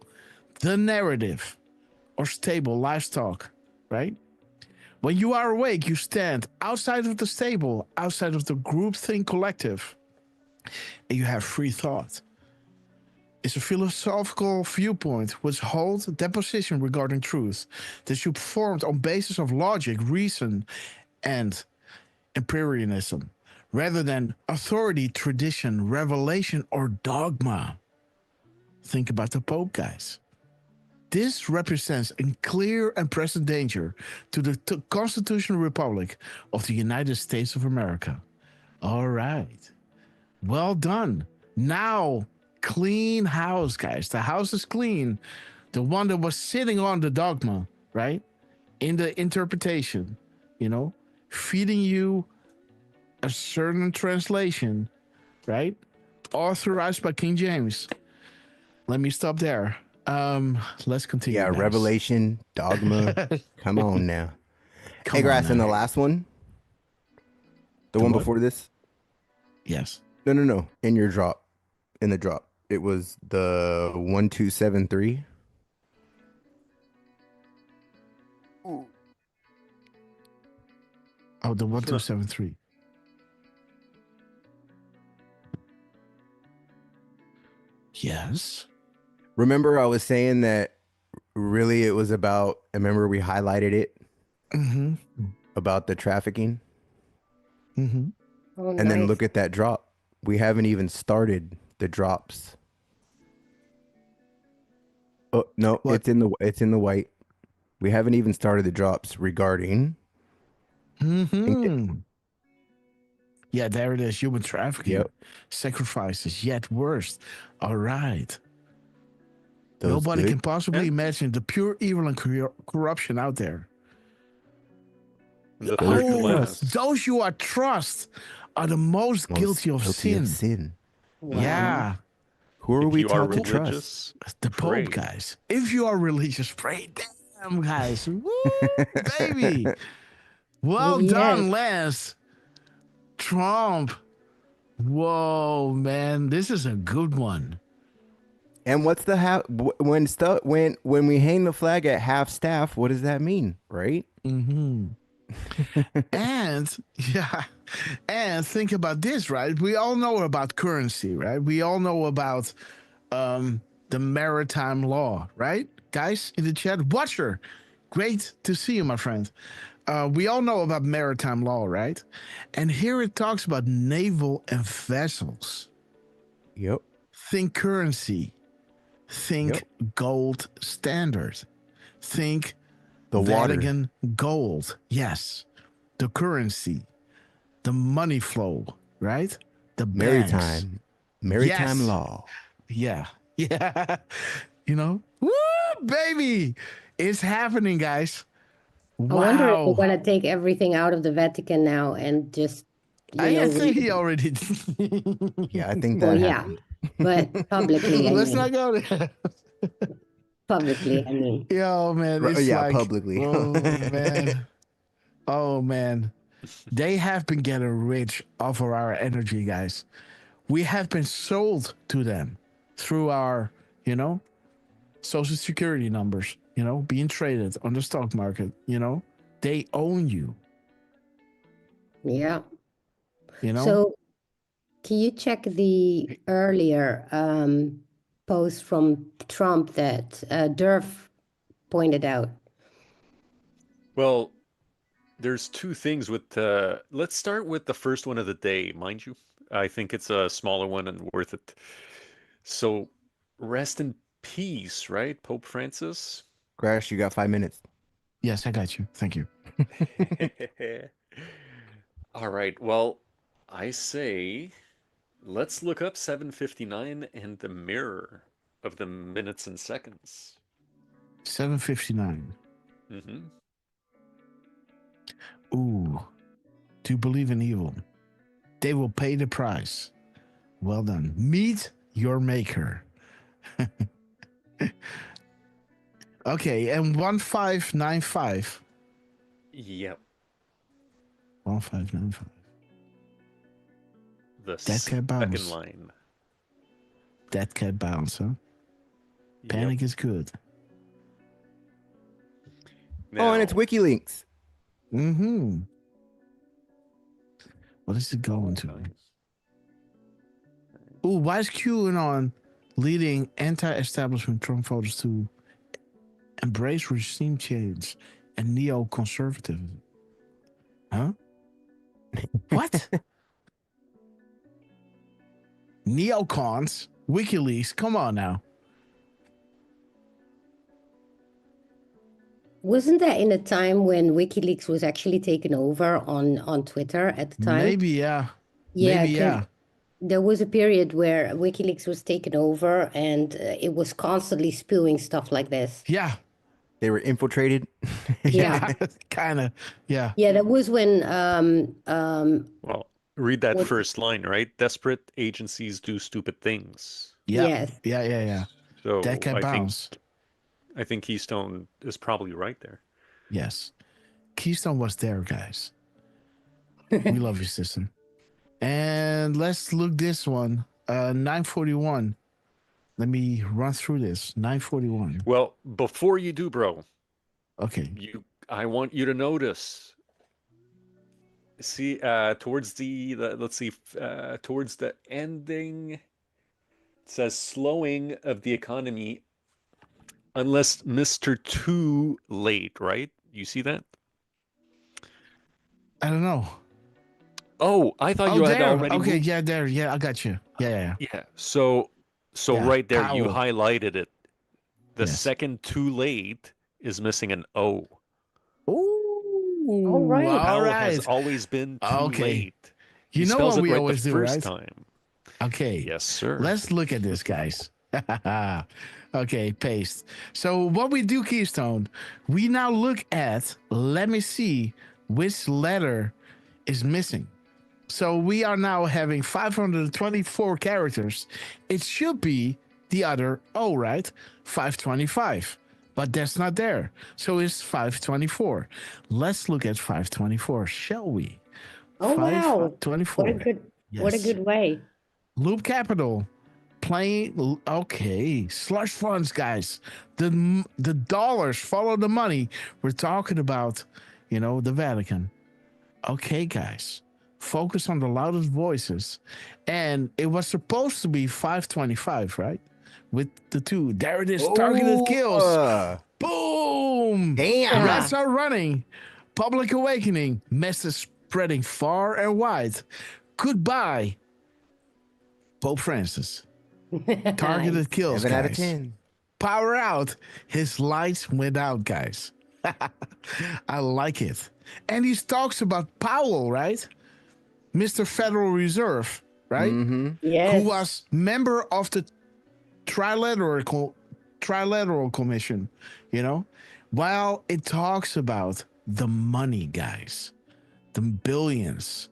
the narrative or stable livestock, right? When you are awake, you stand outside of the stable, outside of the groupthink collective, and you have free thought. It's a philosophical viewpoint which holds that position regarding truth that should be formed on basis of logic, reason, and empiricism, rather than authority, tradition, revelation, or dogma. Think about the Pope, guys. This represents a clear and present danger to the constitutional republic of the United States of America. All right. Well done. Now, clean house, guys. The house is clean. The one that was sitting on the dogma, right? In the interpretation, you know, feeding you a certain translation, right? Authorized by King James. Let me stop there. Let's continue. Yeah, guys. Revelation, dogma. Come on now. Hey, Grass, and the last one? The one what? before this? Yes. No. In your drop. In the drop. It was the 1273. Oh, the 1273. Yes. Remember, I was saying that really it was about, remember we highlighted it about the trafficking? Mm-hmm. Oh, And then look at that drop. We haven't even started the drops. Oh, no, What? it's in the white. We haven't even started the drops regarding. Yeah, there it is. Human trafficking. Yep. Sacrifices, yet worse. All right. Those Nobody good? can possibly imagine the pure evil and corruption out there. The third to Oh, last. those you are trust are the most guilty of sin. Wow. Yeah. Who are If we you are taught to trust? religious, The pray. Pope, guys. If you are religious, pray. Damn, guys. Woo, baby. Well Yes. done, Lance. Trump. Whoa, man. This is a good one. And what's the when we hang the flag at half staff? What does that mean, right? Mm-hmm. And yeah, and think about this, right? We all know about currency, right? We all know about the maritime law, right? Guys in the chat, Watcher, great to see you, my friend. We all know about maritime law, right? And here it talks about naval and vessels. Yep. Think currency. Think gold standard. Think the Vatican gold. Yes. The currency. The money flow, right? The maritime. Maritime yes. law. Yeah. Yeah. You know? Woo, baby. It's happening, guys. Wow. I wonder if we're going to take everything out of the Vatican now and just, I think he already Yeah, I think that happened. But publicly. Let's not go there. Publicly, I mean. Yo, man, it's Yeah, like, publicly. oh man, they have been getting rich off of our energy, guys. We have been sold to them through our, social security numbers, being traded on the stock market, they own you, Yeah. you know? So can you check the earlier post from Trump that Durf pointed out? Well, there's two things with let's start with the first one of the day, mind you. I think it's a smaller one and worth it. So, rest in peace, right? Pope Francis. Crash, you got 5 minutes. Yes, I got you. Thank you. All right. Well, I say let's look up 7:59 and the mirror of the minutes and seconds. 7:59. Mm-hmm. Ooh, do you believe in evil? They will pay the price. Well done. Meet your maker. Okay, and 1595. Yep. 1595. The That cat second bounce. line. That cat bounce, huh? Panic is good. Oh, and it's WikiLeaks. Mm-hmm. What is it going to? Ooh, why is QAnon leading anti-establishment Trump voters to embrace regime change and neoconservatism? Huh? What? Neocons? WikiLeaks? Come on now. Wasn't that in a time when WikiLeaks was actually taken over on Twitter at the time? Maybe, yeah. Yeah, Maybe, yeah. there was a period where WikiLeaks was taken over and it was constantly spewing stuff like this. Yeah. They were infiltrated. Yeah. Kind of. Yeah. Yeah, that was when Well, read that what- first line, right? Desperate agencies do stupid things. Yeah. Yes. Yeah. So That cat bounce. I think Keystone is probably right there. Yes. Keystone was there, guys. We love you, sister. And let's look this one. 941. Let me run through this. 941. Well, before you do, bro, Okay. I want you to notice. See, towards let's see, towards the ending, it says slowing of the economy unless Mr. Too Late, right? You see that? I don't know. Oh, I thought you had there. already Okay, moved. yeah, there. Yeah, I got you. Yeah. Yeah. So Yeah, right there, you Powell. highlighted it. The Yes. second too late is missing an O. Ooh. All right. All Powell right. has always been too Okay. late. You He know spells what it we right always the do, first right? time. Okay. Yes, sir. Let's look at this, guys. Okay, paste. So what we do, Keystone, we now look at, let me see which letter is missing. So we are now having 524 characters. It should be the other O, right? 525. But that's not there. So it's 524. Let's look at 524, shall we? Oh wow. 524. What a Yes. good way. Loop Capital. Plain, okay. Slush funds, guys. The dollars follow the money. We're talking about, the Vatican. Okay, guys. Focus on the loudest voices. And it was supposed to be 525, right? With the two. There it is. Targeted kills. Boom. Damn. Rats are running. Public awakening. Message spreading far and wide. Goodbye, Pope Francis. Targeted kills, 7 guys. out of 10. Power out. His lights went out, guys. I like it. And he talks about Powell, right? Mr. Federal Reserve, right? Mm-hmm. Yes. Who was member of the Trilateral Commission, While it talks about the money, guys, the billions,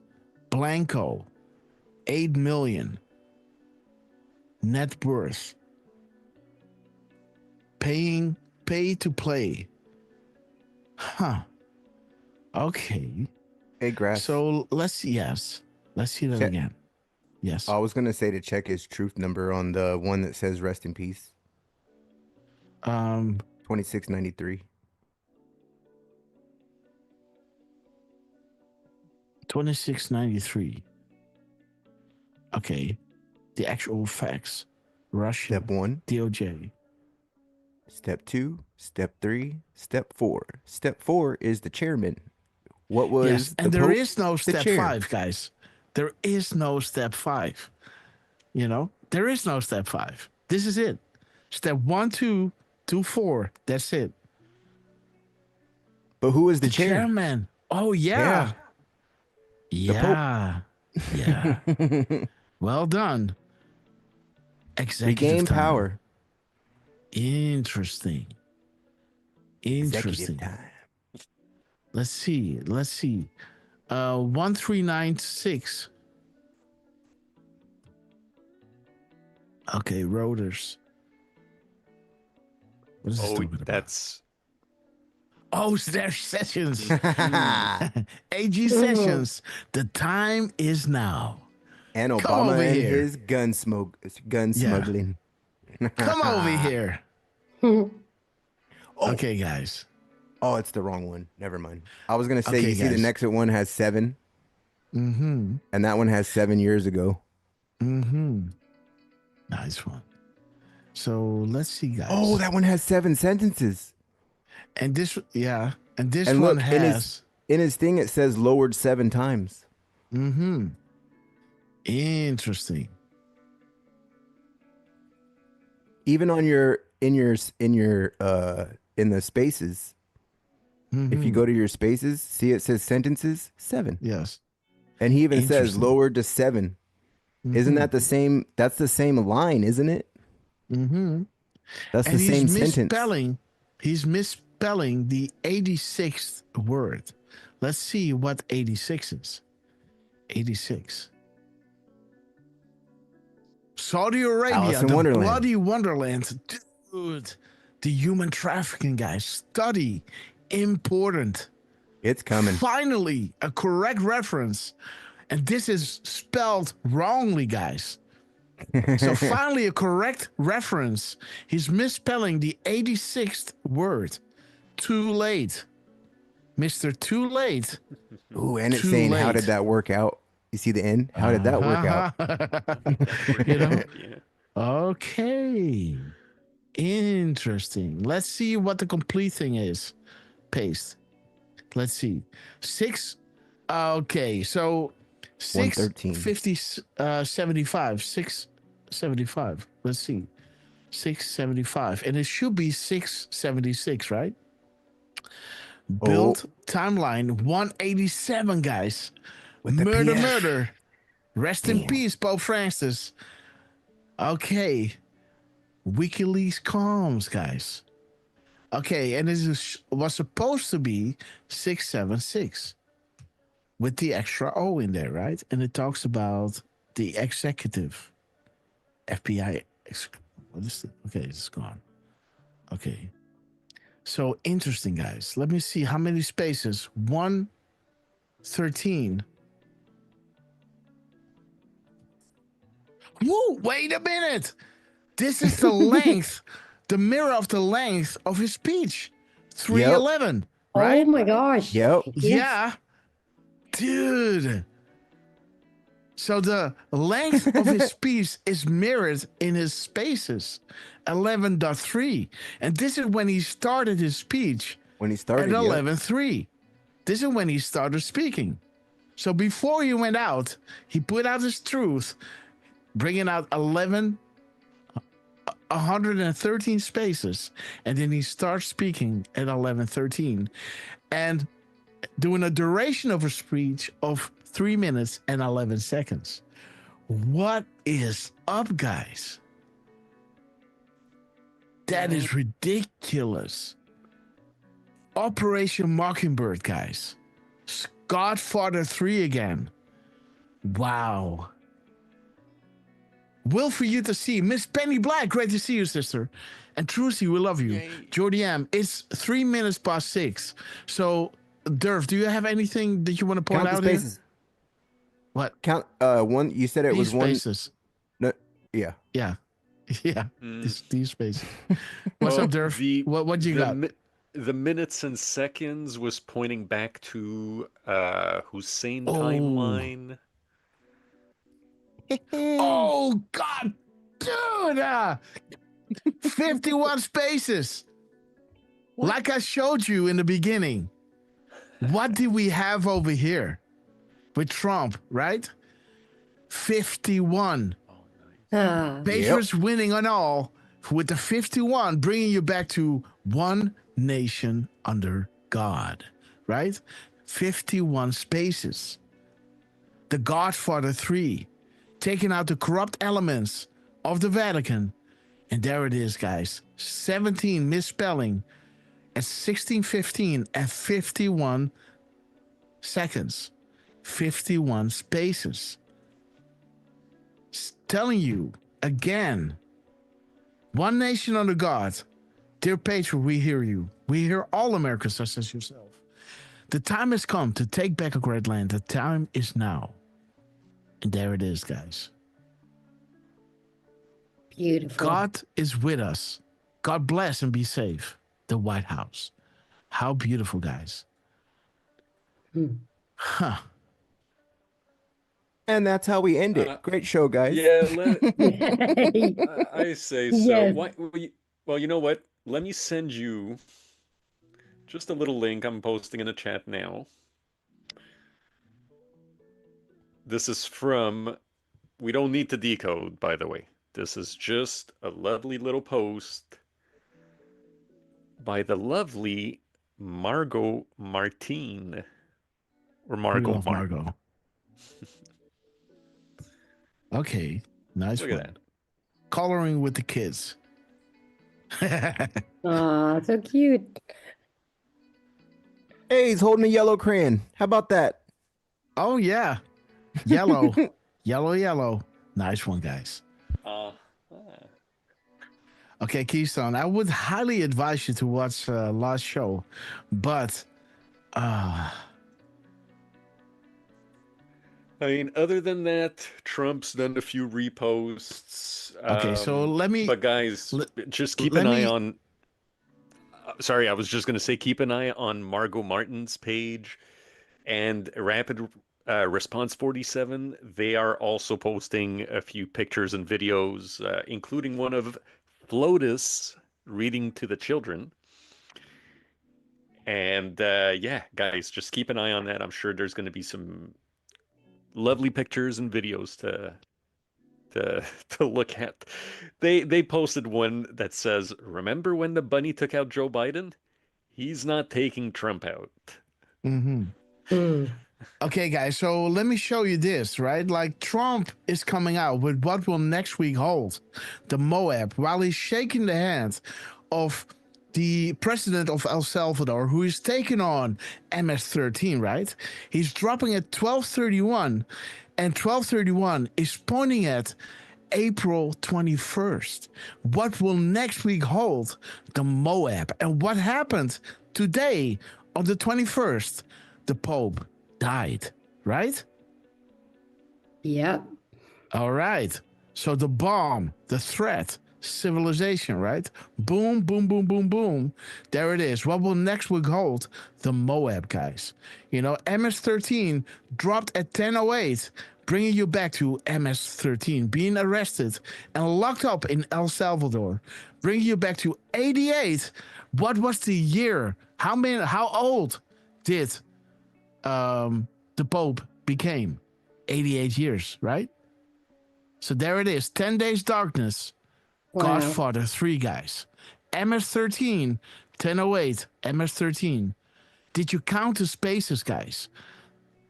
Blanco, 8 million net worth. Pay to play. Huh. Okay. Hey, Grass. So let's see. Yes. Let's see that Check. again. Yes. I was gonna say to check his truth number on the one that says "Rest in Peace." 2693. 2693. Okay. The actual facts. Russia. Step 1. DOJ. Step 2. Step 3. Step 4. Step 4 is the chairman. What was Yes, and the there Pope? is no The step chair. 5, guys. There is no step 5. You know, there is no step 5. This is it. Step 1, 2, 2, 4. That's it. But who is the, The chair? chairman. Oh yeah. Yeah. Yeah. Well done. Executive Regain time. power. Interesting. Interesting. Executive time. Let's see. 1396. Okay, rotors. What is this Oh, talking about? that's Oh, their sessions. AG sessions. The time is now. And Come Obama over and here. his gun smuggling. Come over here. Oh. Okay, guys. Oh, it's the wrong one. Never mind. I was gonna say, Okay, you see the guys. next one has 7, Mm-hmm. and that one has 7 years ago. Mm-hmm. Nice one. So let's see, guys. Oh, that one has 7 sentences. And this, yeah, and this And one look, has. in his thing it says lowered 7 times. Mm-hmm. Interesting. Even on in the spaces. If you Mhm. go to your spaces, see it says sentences 7. Yes. And he even says Interesting. lowered to 7. Isn't that the same? That's the same line, isn't it? Mm-hmm. That's And the same he's sentence. misspelling. He's misspelling the 86th word. Let's see what 86 is. 86. Saudi Arabia, Alice in the Wonderland. bloody wonderland. Dude, the human trafficking, guys. Study. Important. It's coming. Finally, a correct reference. And this is spelled wrongly, guys. So finally, a correct reference. He's misspelling the 86th word. Too late. Mr. Too Late. Ooh, and it's Too saying, how late. did that work out? You see the end? How did that work out? You know? yeah. Okay. Interesting. Let's see what the complete thing is. Paste. Let's see. 6. Okay, so 113. 75. 675. Let's see. 675. And it should be 676, right? Build timeline 187, guys. With the Murder, PF. murder. Rest in Damn. peace, Pope Francis. Okay. WikiLeaks comms, guys. Okay, and this was supposed to be 676 with the extra O in there, right? And it talks about the executive FBI. What is it? Okay, it's gone. Okay. So interesting, guys. Let me see how many spaces. 113. Whoa, wait a minute. This is the length, the mirror of the length of his speech. 311, right? Oh my gosh. Yep. Yes. Yeah. Dude. So the length of his speech is mirrored in his spaces. 11.3. And this is when he started his speech When he at started, yep. 11.3. This is when he started speaking. So before he went out, he put out his truth, bringing out 113 spaces, and then he starts speaking at 11:13 and doing a duration of a speech of 3 minutes and 11 seconds. What is up, guys? That is ridiculous. Operation Mockingbird, guys. Godfather 3 again. Wow. will for you to see. Miss Penny Black, great to see you, sister. And Trucy, we love you. Yay. Jordy M, it's 3 minutes past 6. So, Durf, do you have anything that you want to point Count the out here? spaces. What? Count one. You said it These was one. spaces. No, yeah. Yeah. Yeah. These spaces. What's Well, up, Durf? What you the got? The minutes and seconds was pointing back to Hussein Oh. timeline. Oh, God. Dude. 51 spaces. Like I showed you in the beginning. What did we have over here with Trump, right? 51. Patriots winning on all with the 51, bringing you back to one nation under God, right? 51 spaces. The Godfather 3, taking out the corrupt elements of the Vatican. And there it is, guys. 17 misspelling at 16:15 at 51 seconds. 51 spaces. Telling you again, one nation under God. Dear Patriot, we hear you. We hear all Americans such as yourself. The time has come to take back a great land. The time is now. And there it is, guys. Beautiful. God is with us. God bless and be safe. The White House. How beautiful, guys. Huh. And that's how we end it. Great show, guys. Yeah, I say so. Yes. Well, you know what? Let me send you just a little link I'm posting in the chat now. This is from, we don't need to decode, by the way. This is just a lovely little post by the lovely Margot Martine. Or Margot Martin. Margot. Okay, nice Look one. at that. Coloring with the kids. Aw, so cute. Hey, he's holding a yellow crayon. How about that? Oh, yeah. Yellow. Yellow. Nice one, guys. Okay, Keystone, I would highly advise you to watch last show, but I mean, other than that, Trump's done a few reposts. Okay, so let me. But guys, just keep an eye on. Sorry, I was just going to say keep an eye on Margot Martin's page and Rapid Response 47. They are also posting a few pictures and videos, including one of Flotus reading to the children. And yeah, guys, just keep an eye on that. I'm sure there's going to be some lovely pictures and videos to look at. They posted one that says, "Remember when the bunny took out Joe Biden? He's not taking Trump out." Okay, guys, so let me show you this, right? Like, Trump is coming out with what will next week hold, the Moab, while he's shaking the hand of the president of El Salvador, who is taking on MS-13, right? He's dropping at 12:31, and 12:31 is pointing at April 21st. What will next week hold? The Moab. And what happened today on the 21st? The Pope died, right? Yep. All right. So the bomb, the threat, civilization, right? Boom, boom, boom, boom, boom. There it is. What will next week hold? The Moab, guys. You know, MS-13 dropped at 10:08, bringing you back to MS-13, being arrested and locked up in El Salvador, bringing you back to 88. What was the year? How old did the Pope became? 88 years, right? So there it is. 10 days darkness. Wow. Godfather 3, guys. MS-13, 10:08, MS-13. Did you count the spaces, guys?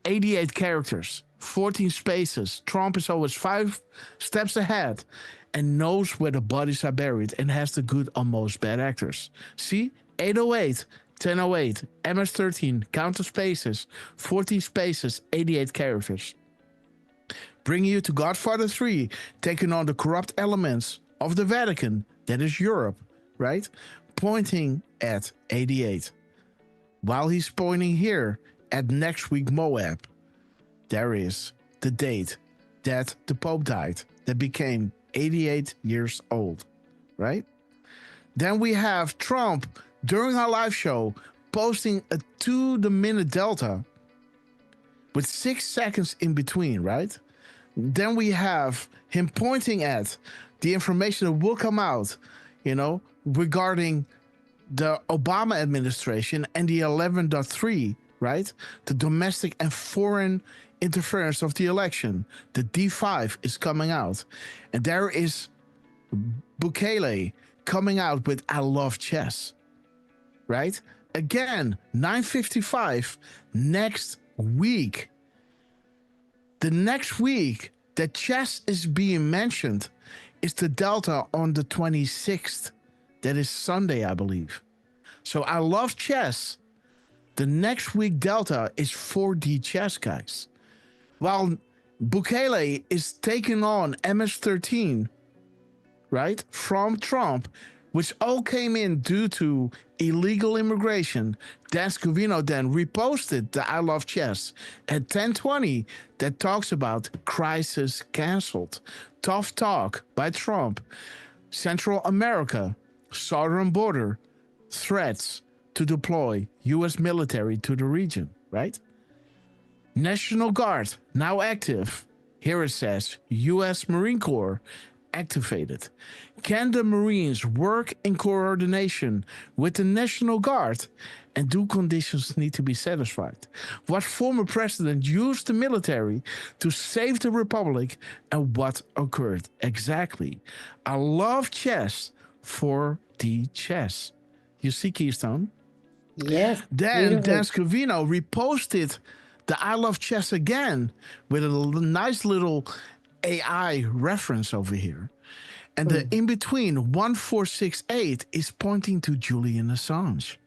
88 characters, 14 spaces. Trump is always 5 steps ahead and knows where the bodies are buried and has the good or most bad actors. See? 808, 10:08, MS-13, count the spaces, 14 spaces, 88 characters. bringing you to Godfather 3, taking on the corrupt elements of the Vatican, that is Europe, right? Pointing at 88. While he's pointing here at next week Moab, there is the date that the Pope died, that became 88 years old, right? Then we have Trump during our live show posting a to the minute delta with 6 seconds in between, right? Then we have him pointing at the information that will come out, regarding the Obama administration and the 11.3, right? The domestic and foreign interference of the election. The D5 is coming out. And there is Bukele coming out with I love chess, right? Again, 9:55 next week. The next week that chess is being mentioned is the Delta on the 26th. That is Sunday, I believe. So I love chess. The next week Delta is 4D chess, guys. While Bukele is taking on MS-13, right, from Trump, which all came in due to illegal immigration. Dan Scavino then reposted the I Love Chess at 10:20 that talks about crisis canceled. Tough talk by Trump. Central America, southern border, threats to deploy U.S. military to the region, right? National Guard, now active. Here it says U.S. Marine Corps activated. Can the Marines work in coordination with the National Guard? And do conditions need to be satisfied? What former president used the military to save the Republic, and what occurred exactly? I love chess for the chess. You see, Keystone? Yes. Then beautiful. Dan Scavino reposted the I Love Chess again with a nice little AI reference over here. And the in between 1468 is pointing to Julian Assange.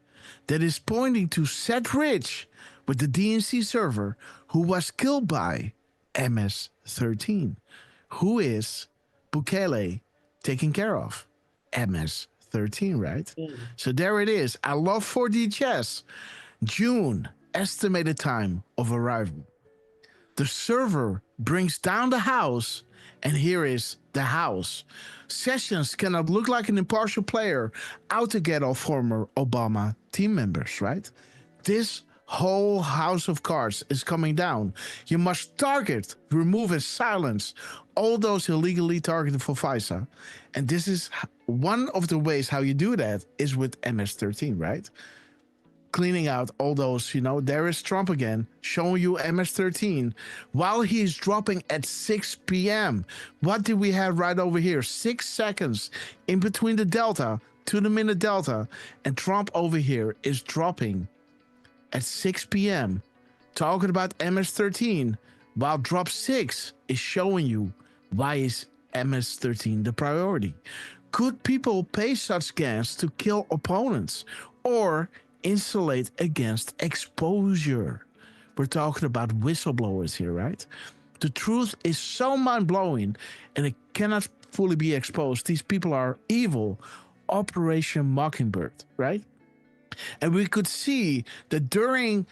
That is pointing to Seth Rich with the DNC server who was killed by MS-13. Who is Bukele taking care of? MS-13, right? So there it is. I love 4D chess. June, estimated time of arrival. The server brings down the house, and here is the house. Sessions cannot look like an impartial player out to get all former Obama team members, right? This whole house of cards is coming down. You must target, remove, and silence all those illegally targeted for FISA. And this is one of the ways how you do that is with MS-13, right? Cleaning out all those, there is Trump again, showing you MS-13 while he's dropping at 6 p.m. What did we have right over here? 6 seconds in between the Delta, to the minute Delta, and Trump over here is dropping at 6 p.m. talking about MS-13, while drop 6 is showing you why is MS-13 the priority. Could people pay such gas to kill opponents or insulate against exposure? We're talking about whistleblowers here, right? The truth is so mind-blowing and it cannot fully be exposed. These people are evil. Operation Mockingbird, right? And we could see that during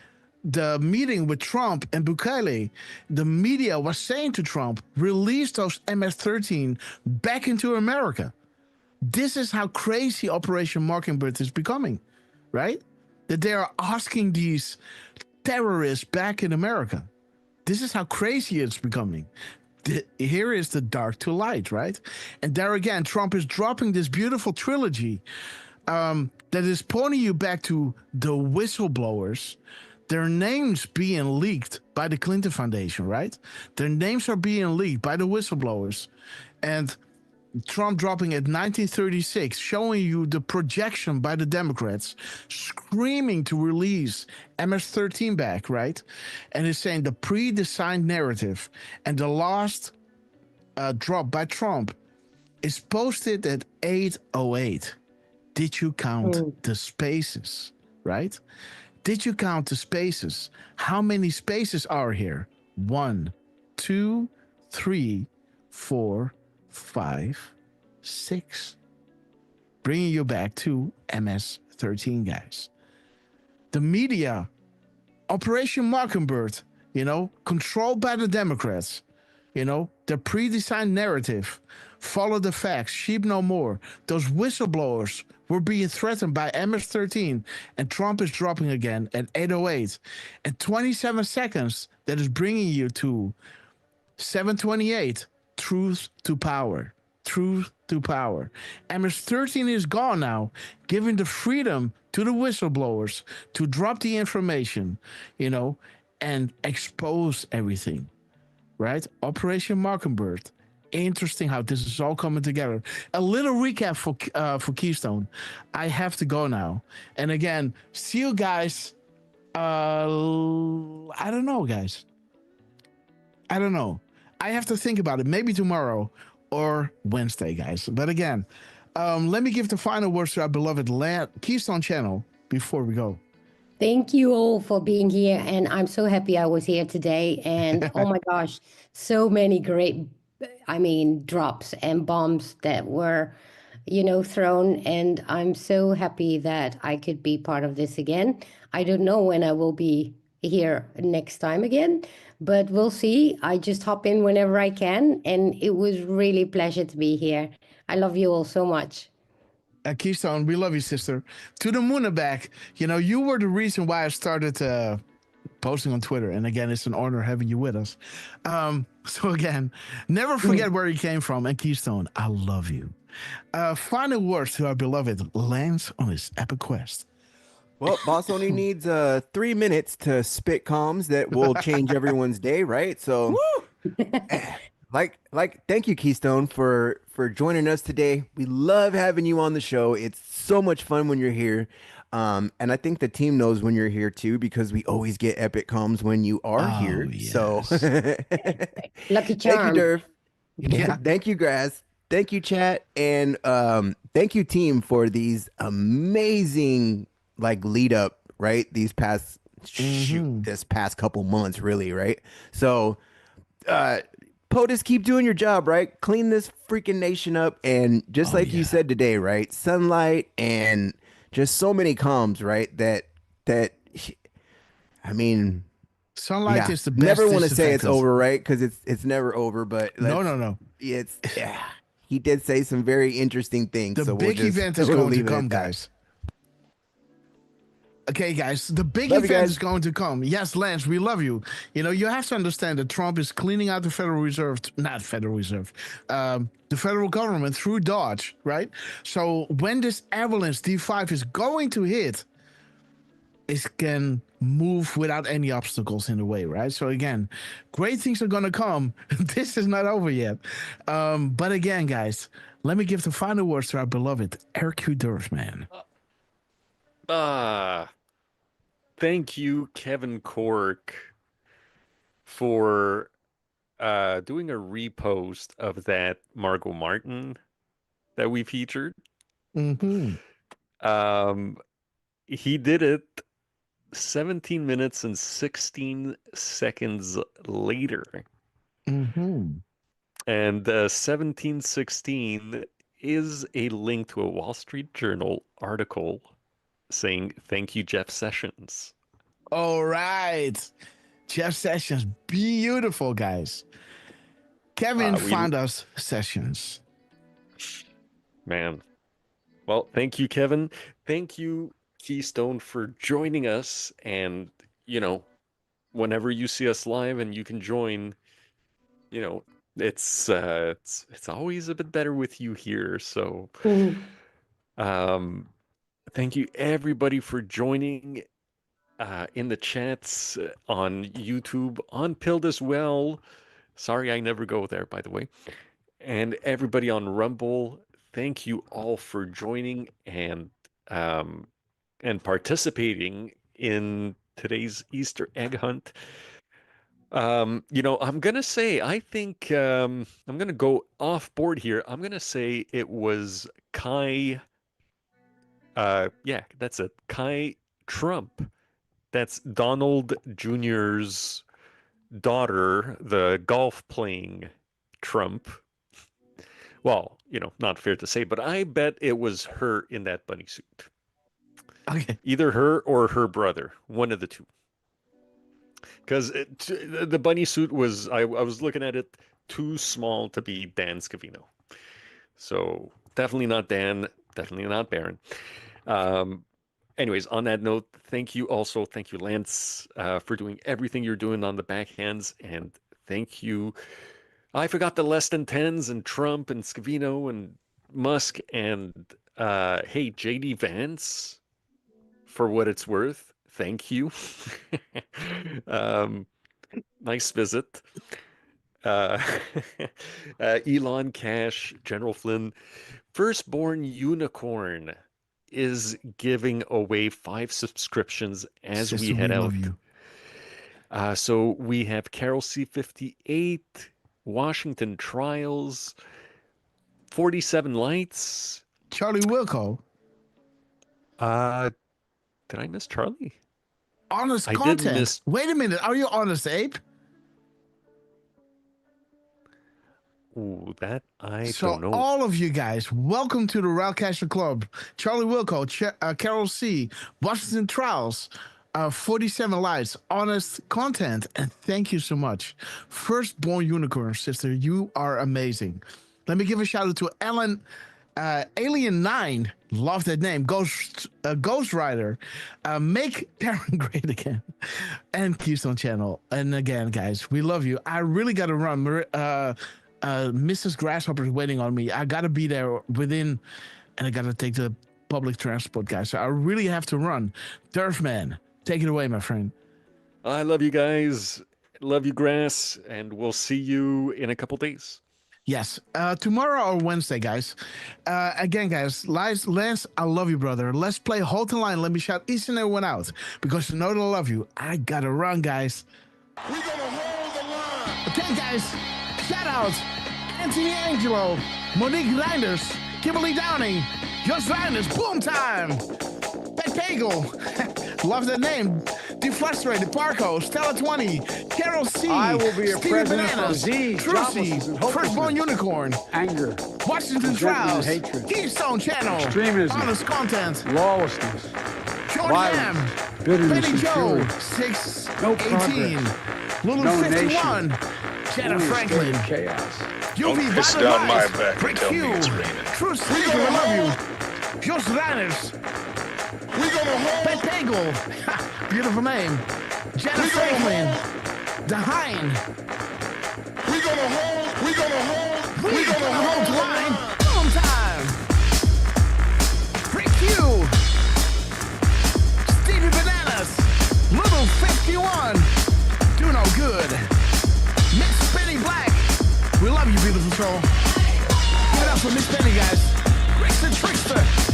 the meeting with Trump and Bukele, the media was saying to Trump, release those MS-13 back into America. This is how crazy Operation Mockingbird is becoming, right? That they are asking these terrorists back in America. This is how crazy it's becoming. Here is the dark to light, right? And there again, Trump is dropping this beautiful trilogy that is pointing you back to the whistleblowers, their names being leaked by the Clinton Foundation, right? Their names are being leaked by the whistleblowers. And Trump dropping at 1936, showing you the projection by the Democrats, screaming to release MS-13 back, right? And it's saying the pre-designed narrative. And the last drop by Trump is posted at 8:08. Did you count the spaces, right? Did you count the spaces? How many spaces are here? 1, 2, 3, 4, 5, 6. Bringing you back to MS-13, guys. The media, Operation Mockingbird, controlled by the Democrats, the pre-designed narrative, follow the facts, sheep no more. Those whistleblowers were being threatened by MS-13, and Trump is dropping again at 8:08. And 27 seconds, that is bringing you to 7:28, truth to power. Truth to power. MS-13 is gone now, giving the freedom to the whistleblowers to drop the information, and expose everything, right? Operation Mockingbird. Interesting how this is all coming together. A little recap for Keystone. I have to go now. And again, see you guys. I don't know, guys. I don't know. I have to think about it. Maybe tomorrow or Wednesday, guys. But again, let me give the final words to our beloved Keystone channel before we go. Thank you all for being here. And I'm so happy I was here today. And oh my gosh, so many great, drops and bombs that were, thrown. And I'm so happy that I could be part of this again. I don't know when I will be here next time again, but we'll see. I just hop in whenever I can. And it was really a pleasure to be here. I love you all so much. Keystone, we love you, sister. To the moon and back. You were the reason why I started posting on Twitter. And again, it's an honor having you with us. So again, never forget where you came from. And Keystone, I love you. Final words to our beloved Lance on his epic quest. Well, boss only needs 3 minutes to spit comms that will change everyone's day, right? So thank you, Keystone, for joining us today. We love having you on the show. It's so much fun when you're here. And I think the team knows when you're here too, because we always get epic comms when you are here. Yes. So Lucky charm. Thank you, Durf. Yeah. Thank you, Grass. Thank you, chat. And thank you, team, for these amazing lead up, right? These past this past couple months, really, right? So POTUS, keep doing your job, right? Clean this freaking nation up. And just you said today, right? Sunlight and just so many comms, right? Sunlight is the best. Never want to say it's over, right? Because it's never over, but no. It's he did say some very interesting things. The big event is going to come, guys. Okay, guys, the big event is going to come. Yes, Lance, we love you. You have to understand that Trump is cleaning out the the federal government through Dodge, right? So when this avalanche D5 is going to hit, it can move without any obstacles in the way, right? So again, great things are going to come. This is not over yet. But again, guys, let me give the final words to our beloved RQ Durf, man. Thank you, Kevin Cork, for doing a repost of that Margot Martin that we featured. Mm-hmm. He did it 17 minutes and 16 seconds later. Mm-hmm. And 1716 is a link to a Wall Street Journal article saying, "Thank you, Jeff Sessions." All right. Jeff Sessions. Beautiful, guys. Kevin found us Sessions. Man. Well, thank you, Kevin. Thank you, Keystone, for joining us. And, whenever you see us live and you can join, it's always a bit better with you here. So, thank you, everybody, for joining in the chats on YouTube, on Pilled as well. Sorry, I never go there, by the way. And everybody on Rumble, thank you all for joining and participating in today's Easter egg hunt. I'm gonna say, I think I'm gonna go off board here. I'm gonna say it was Kai. Yeah, that's it. Kai Trump. That's Donald Jr.'s daughter, the golf playing Trump. Well, not fair to say, but I bet it was her in that bunny suit. Okay. Either her or her brother, one of the two. Because the bunny suit was, I was looking at it, too small to be Dan Scavino. So definitely not Dan, definitely not Baron. Anyways, on that note, thank you, Lance, for doing everything you're doing on the backhands. And thank you. I forgot the less than tens and Trump and Scavino and Musk and, hey, JD Vance, for what it's worth. Thank you. Nice visit. Uh, Elon Cash, General Flynn, Firstborn Unicorn is giving away 5 subscriptions as Sister, we head we out. love you. So we have Carol C58, Washington Trials, 47 Lights. Charlie Wilco. Did I miss Charlie? Honest I did content. miss. Wait a minute. Are you honest, Abe? Ooh, that I So don't know. all of you guys, welcome to the Railcaster Club. Charlie Wilco, Carol C, Washington Trials, 47 Lights, honest content, and thank you so much. Firstborn Unicorn, sister, you are amazing. Let me give a shout out to Ellen, Alien 9, love that name, Ghost Rider, Make Darren Great Again, and Keystone Channel. And again, guys, we love you. I really got to run. Mrs. Grasshopper is waiting on me. I gotta be there and I gotta take the public transport, guys. So I really have to run. Durfman, take it away, my friend. I love you guys. Love you, Grass, and we'll see you in a couple days. Yes, tomorrow or Wednesday, guys. Again, guys, Lance, I love you, brother. Let's play Hold the Line. Let me shout each and every one out because you know that I love you. I gotta run, guys. We're gonna hold the line. Okay, guys. Shout out Anthony Angelo, Monique Reinders, Kimberly Downing, Just Reinders, Boom Time, Pet Pagel, love that name, Defrustrated, Parco, Stella 20, Carol C, I will be a Stevie president Bananas, of disease, Trucy, joblessness, and Firstborn hopelessness, Unicorn, anger, Washington resentment, Trials, and hatred, Keystone Channel, extremism, Honest Content, lawlessness, Jody M, violence, bitterness, Benny and Joe, fury. 618, Lulu No 51, nation. Jenna Only a Franklin, state of chaos. UV piss Battle down my Lies, back and tell me it's raining. True Sleeper, I love you. Just Ranners, We're gonna hold. Pet Pagel, beautiful name. Jenna Franklin, The Hein, We're gonna hold. We're gonna hold. We're gonna hold the line. Boom time. Freak you. Stevie Bananas, Little 51, Do No Good. Miss Penny Black, we love you, beautiful soul. Give it up for Miss Penny, guys. Trickster, Trickster.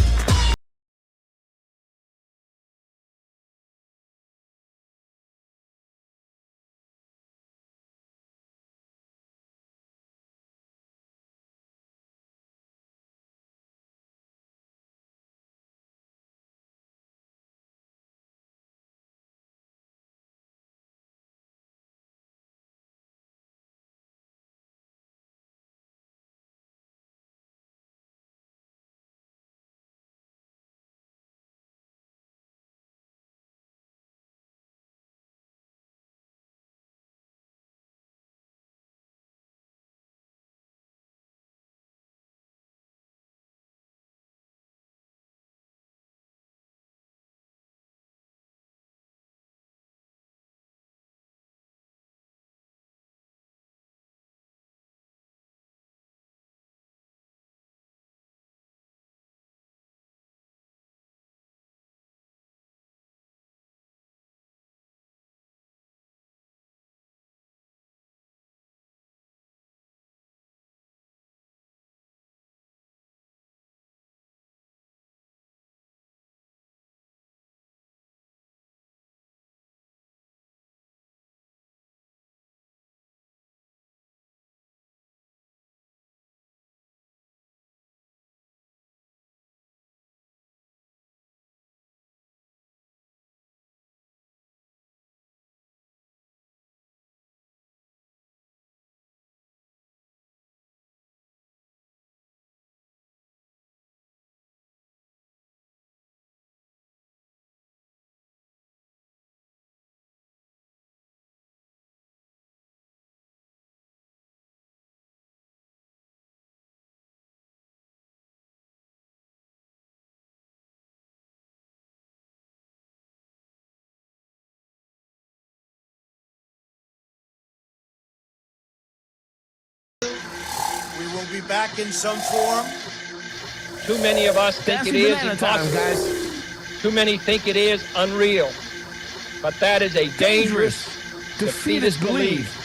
will be back in some form. Too many of us think it is Banana time, impossible. guys. Too many think it is unreal. But that is a dangerous, Defeatist belief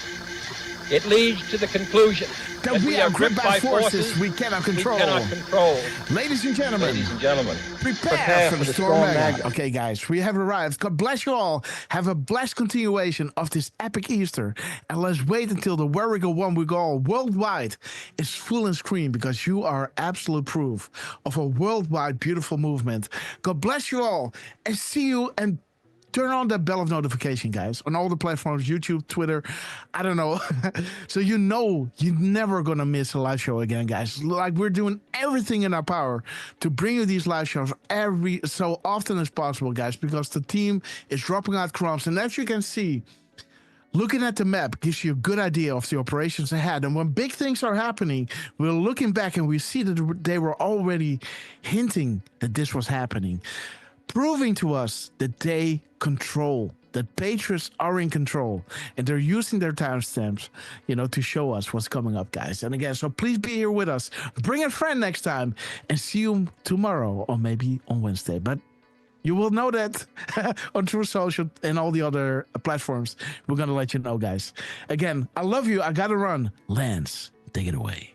It leads to the conclusion that we are gripped by forces we cannot control. Ladies and gentlemen, prepare for the storm magma. Okay, guys, we have arrived. God bless you all. Have a blessed continuation of this epic Easter. And let's wait until the Warrior One we go worldwide is full and screen, because you are absolute proof of a worldwide beautiful movement. God bless you all, and see you, and turn on that bell of notification, guys, on all the platforms, YouTube, Twitter, I don't know. So you know you're never going to miss a live show again, guys. Like, we're doing everything in our power to bring you these live shows every so often as possible, guys, because the team is dropping out crumbs. And as you can see, looking at the map gives you a good idea of the operations ahead. And when big things are happening, we're looking back and we see that they were already hinting that this was happening, proving to us that they control, that Patriots are in control, and they're using their timestamps, to show us what's coming up, guys. And again, so please be here with us. Bring a friend next time, and see you tomorrow or maybe on Wednesday. But you will know that on True Social and all the other platforms. We're going to let you know, guys. Again, I love you. I got to run. Lance, take it away.